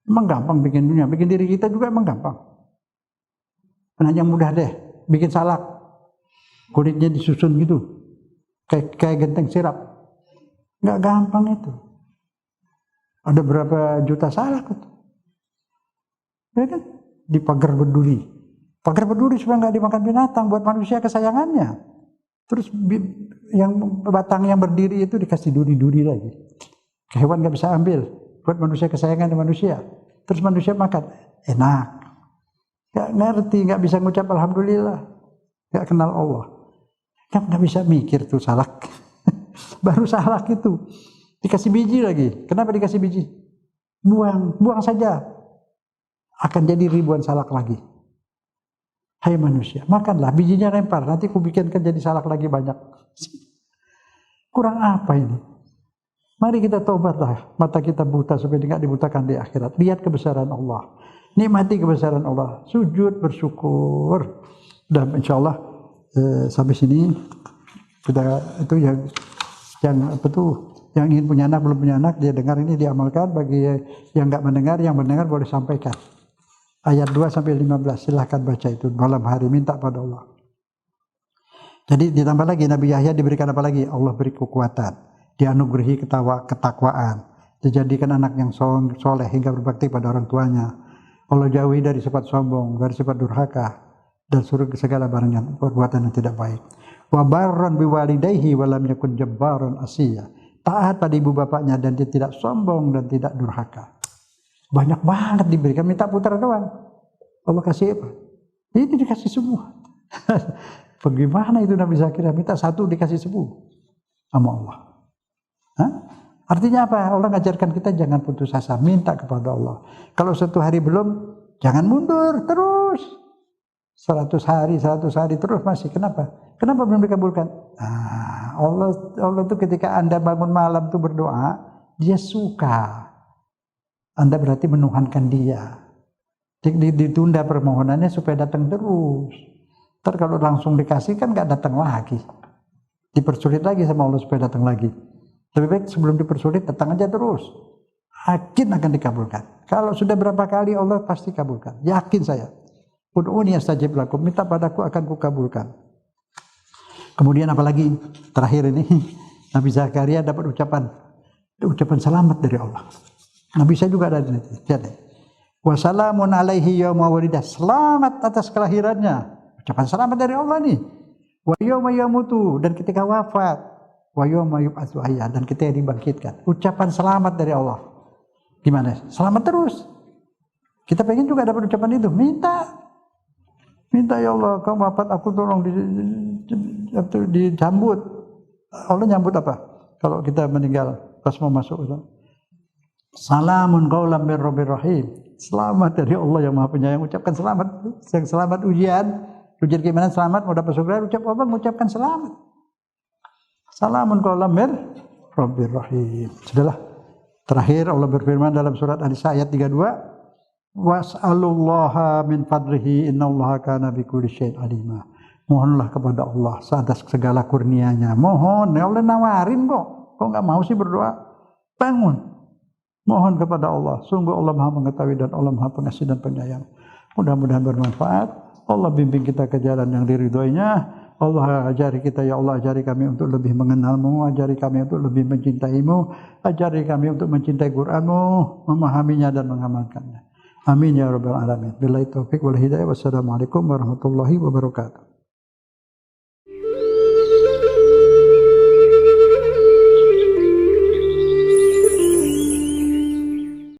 Emang gampang bikin dunia, bikin diri kita juga emang gampang. Nah, yang mudah deh, bikin salak. Kulitnya disusun gitu. Kayak genteng sirap. Nggak gampang itu. Ada berapa juta salak itu. Ya kan? Di pagar berduri. Pagar berduri supaya nggak dimakan binatang, buat manusia kesayangannya. Terus yang batang yang berdiri itu dikasih duri-duri lagi. Hewan nggak bisa ambil, buat manusia kesayangan manusia. Terus manusia makan, enak. Nggak ngerti, nggak bisa ngucap alhamdulillah, nggak kenal Allah. Nggak bisa mikir tuh salak. Baru salak itu dikasih biji lagi. Kenapa dikasih biji? Buang saja. Akan jadi ribuan salak lagi. Hai manusia, makanlah, bijinya lempar, nanti kubikinkan jadi salak lagi banyak. Kurang apa ini? Mari kita tobatlah, mata kita buta supaya tidak dibutakan di akhirat. Lihat kebesaran Allah, nikmati kebesaran Allah, sujud bersyukur. Dan insya Allah sampai sini kita itu yang apa tuh, yang ingin punya anak belum punya anak, dia dengar ini diamalkan. Bagi yang nggak mendengar, yang mendengar boleh sampaikan. Ayat 2-15 silahkan baca itu malam hari, minta pada Allah. Jadi ditambah lagi Nabi Yahya diberikan apa lagi? Allah beri kekuatan, dianugerahi ketakwaan, dijadikan anak yang soleh hingga berbakti pada orang tuanya. Allah jauhi dari sifat sombong, dari sifat durhaka, dan suruh segala barang yang perbuatan yang tidak baik. Wa barran biwalidayhi wa lam yakun jabbaran asiya. Taat pada ibu bapaknya dan dia tidak sombong dan tidak durhaka. Banyak banget diberikan, minta putar doang. Allah kasih apa? Ini dikasih semua. Bagaimana itu Nabi Zakaria minta satu dikasih 10 sama Allah. Hah? Artinya apa? Allah ngajarkan kita jangan putus asa, minta kepada Allah. Kalau 1 hari belum, jangan mundur terus. 100 hari terus masih. Kenapa? Kenapa belum dikabulkan? Nah, Allah itu ketika Anda bangun malam tuh berdoa, Dia suka. Anda berarti menuhankan Dia. Ditunda permohonannya supaya datang terus. Ntar kalau langsung dikasih kan nggak datang lagi. Dipersulit lagi sama Allah supaya datang lagi. Lebih baik sebelum dipersulit datang aja terus. Yakin akan dikabulkan. Kalau sudah berapa kali Allah pasti kabulkan. Yakin saya. Ud'uni astajib lakum. Minta padaku akan kukabulkan. Kemudian apalagi terakhir ini Nabi Zakaria dapat ucapan selamat dari Allah. Nabi saya juga ada di sini. Jadi, wassalamun alaihi yauma walidah. Selamat atas kelahirannya. Ucapan selamat dari Allah nih. Wa yauma yamutu, dan ketika wafat. Wa yauma yub'atsu hayya, dan ketika dibangkitkan. Ucapan selamat dari Allah. Gimana? Selamat terus. Kita pengen juga dapat ucapan itu. Minta ya Allah, kau wafat aku tolong dicambut. Allah nyambut apa? Kalau kita meninggal pas mau masuk itu. Salamun qaulam mir rabbir rahim. Selamat dari Allah yang Maha Penyayang. Ucapkan selamat. Yang selamat ujian gimana selamat mau dapat surga, ucapkan selamat. Salamun qaulam mir rabbir rahim. Sudahlah. Terakhir Allah berfirman dalam surat An-Nisa ayat 32. Was'alullaha min fadlihi innallaha kana bikulli syai'in alima. Mohonlah kepada Allah atas segala kurnianya. Mohon, ya Allah nawarin kok. Kok enggak mau sih berdoa? Bangun. Mohon kepada Allah. Sungguh Allah Maha mengetahui dan Allah Maha pengasih dan penyayang. Mudah-mudahan bermanfaat. Allah bimbing kita ke jalan yang diridhoinya. Allah ajari kita, ya Allah ajari kami untuk lebih mengenalmu, ajari kami untuk lebih mencintaimu, ajari kami untuk mencintai Qur'anmu, memahaminya dan mengamalkannya. Amin ya rabbal alamin. Billahi taufiq wal hidayah. Wassalamualaikum warahmatullahi wabarakatuh.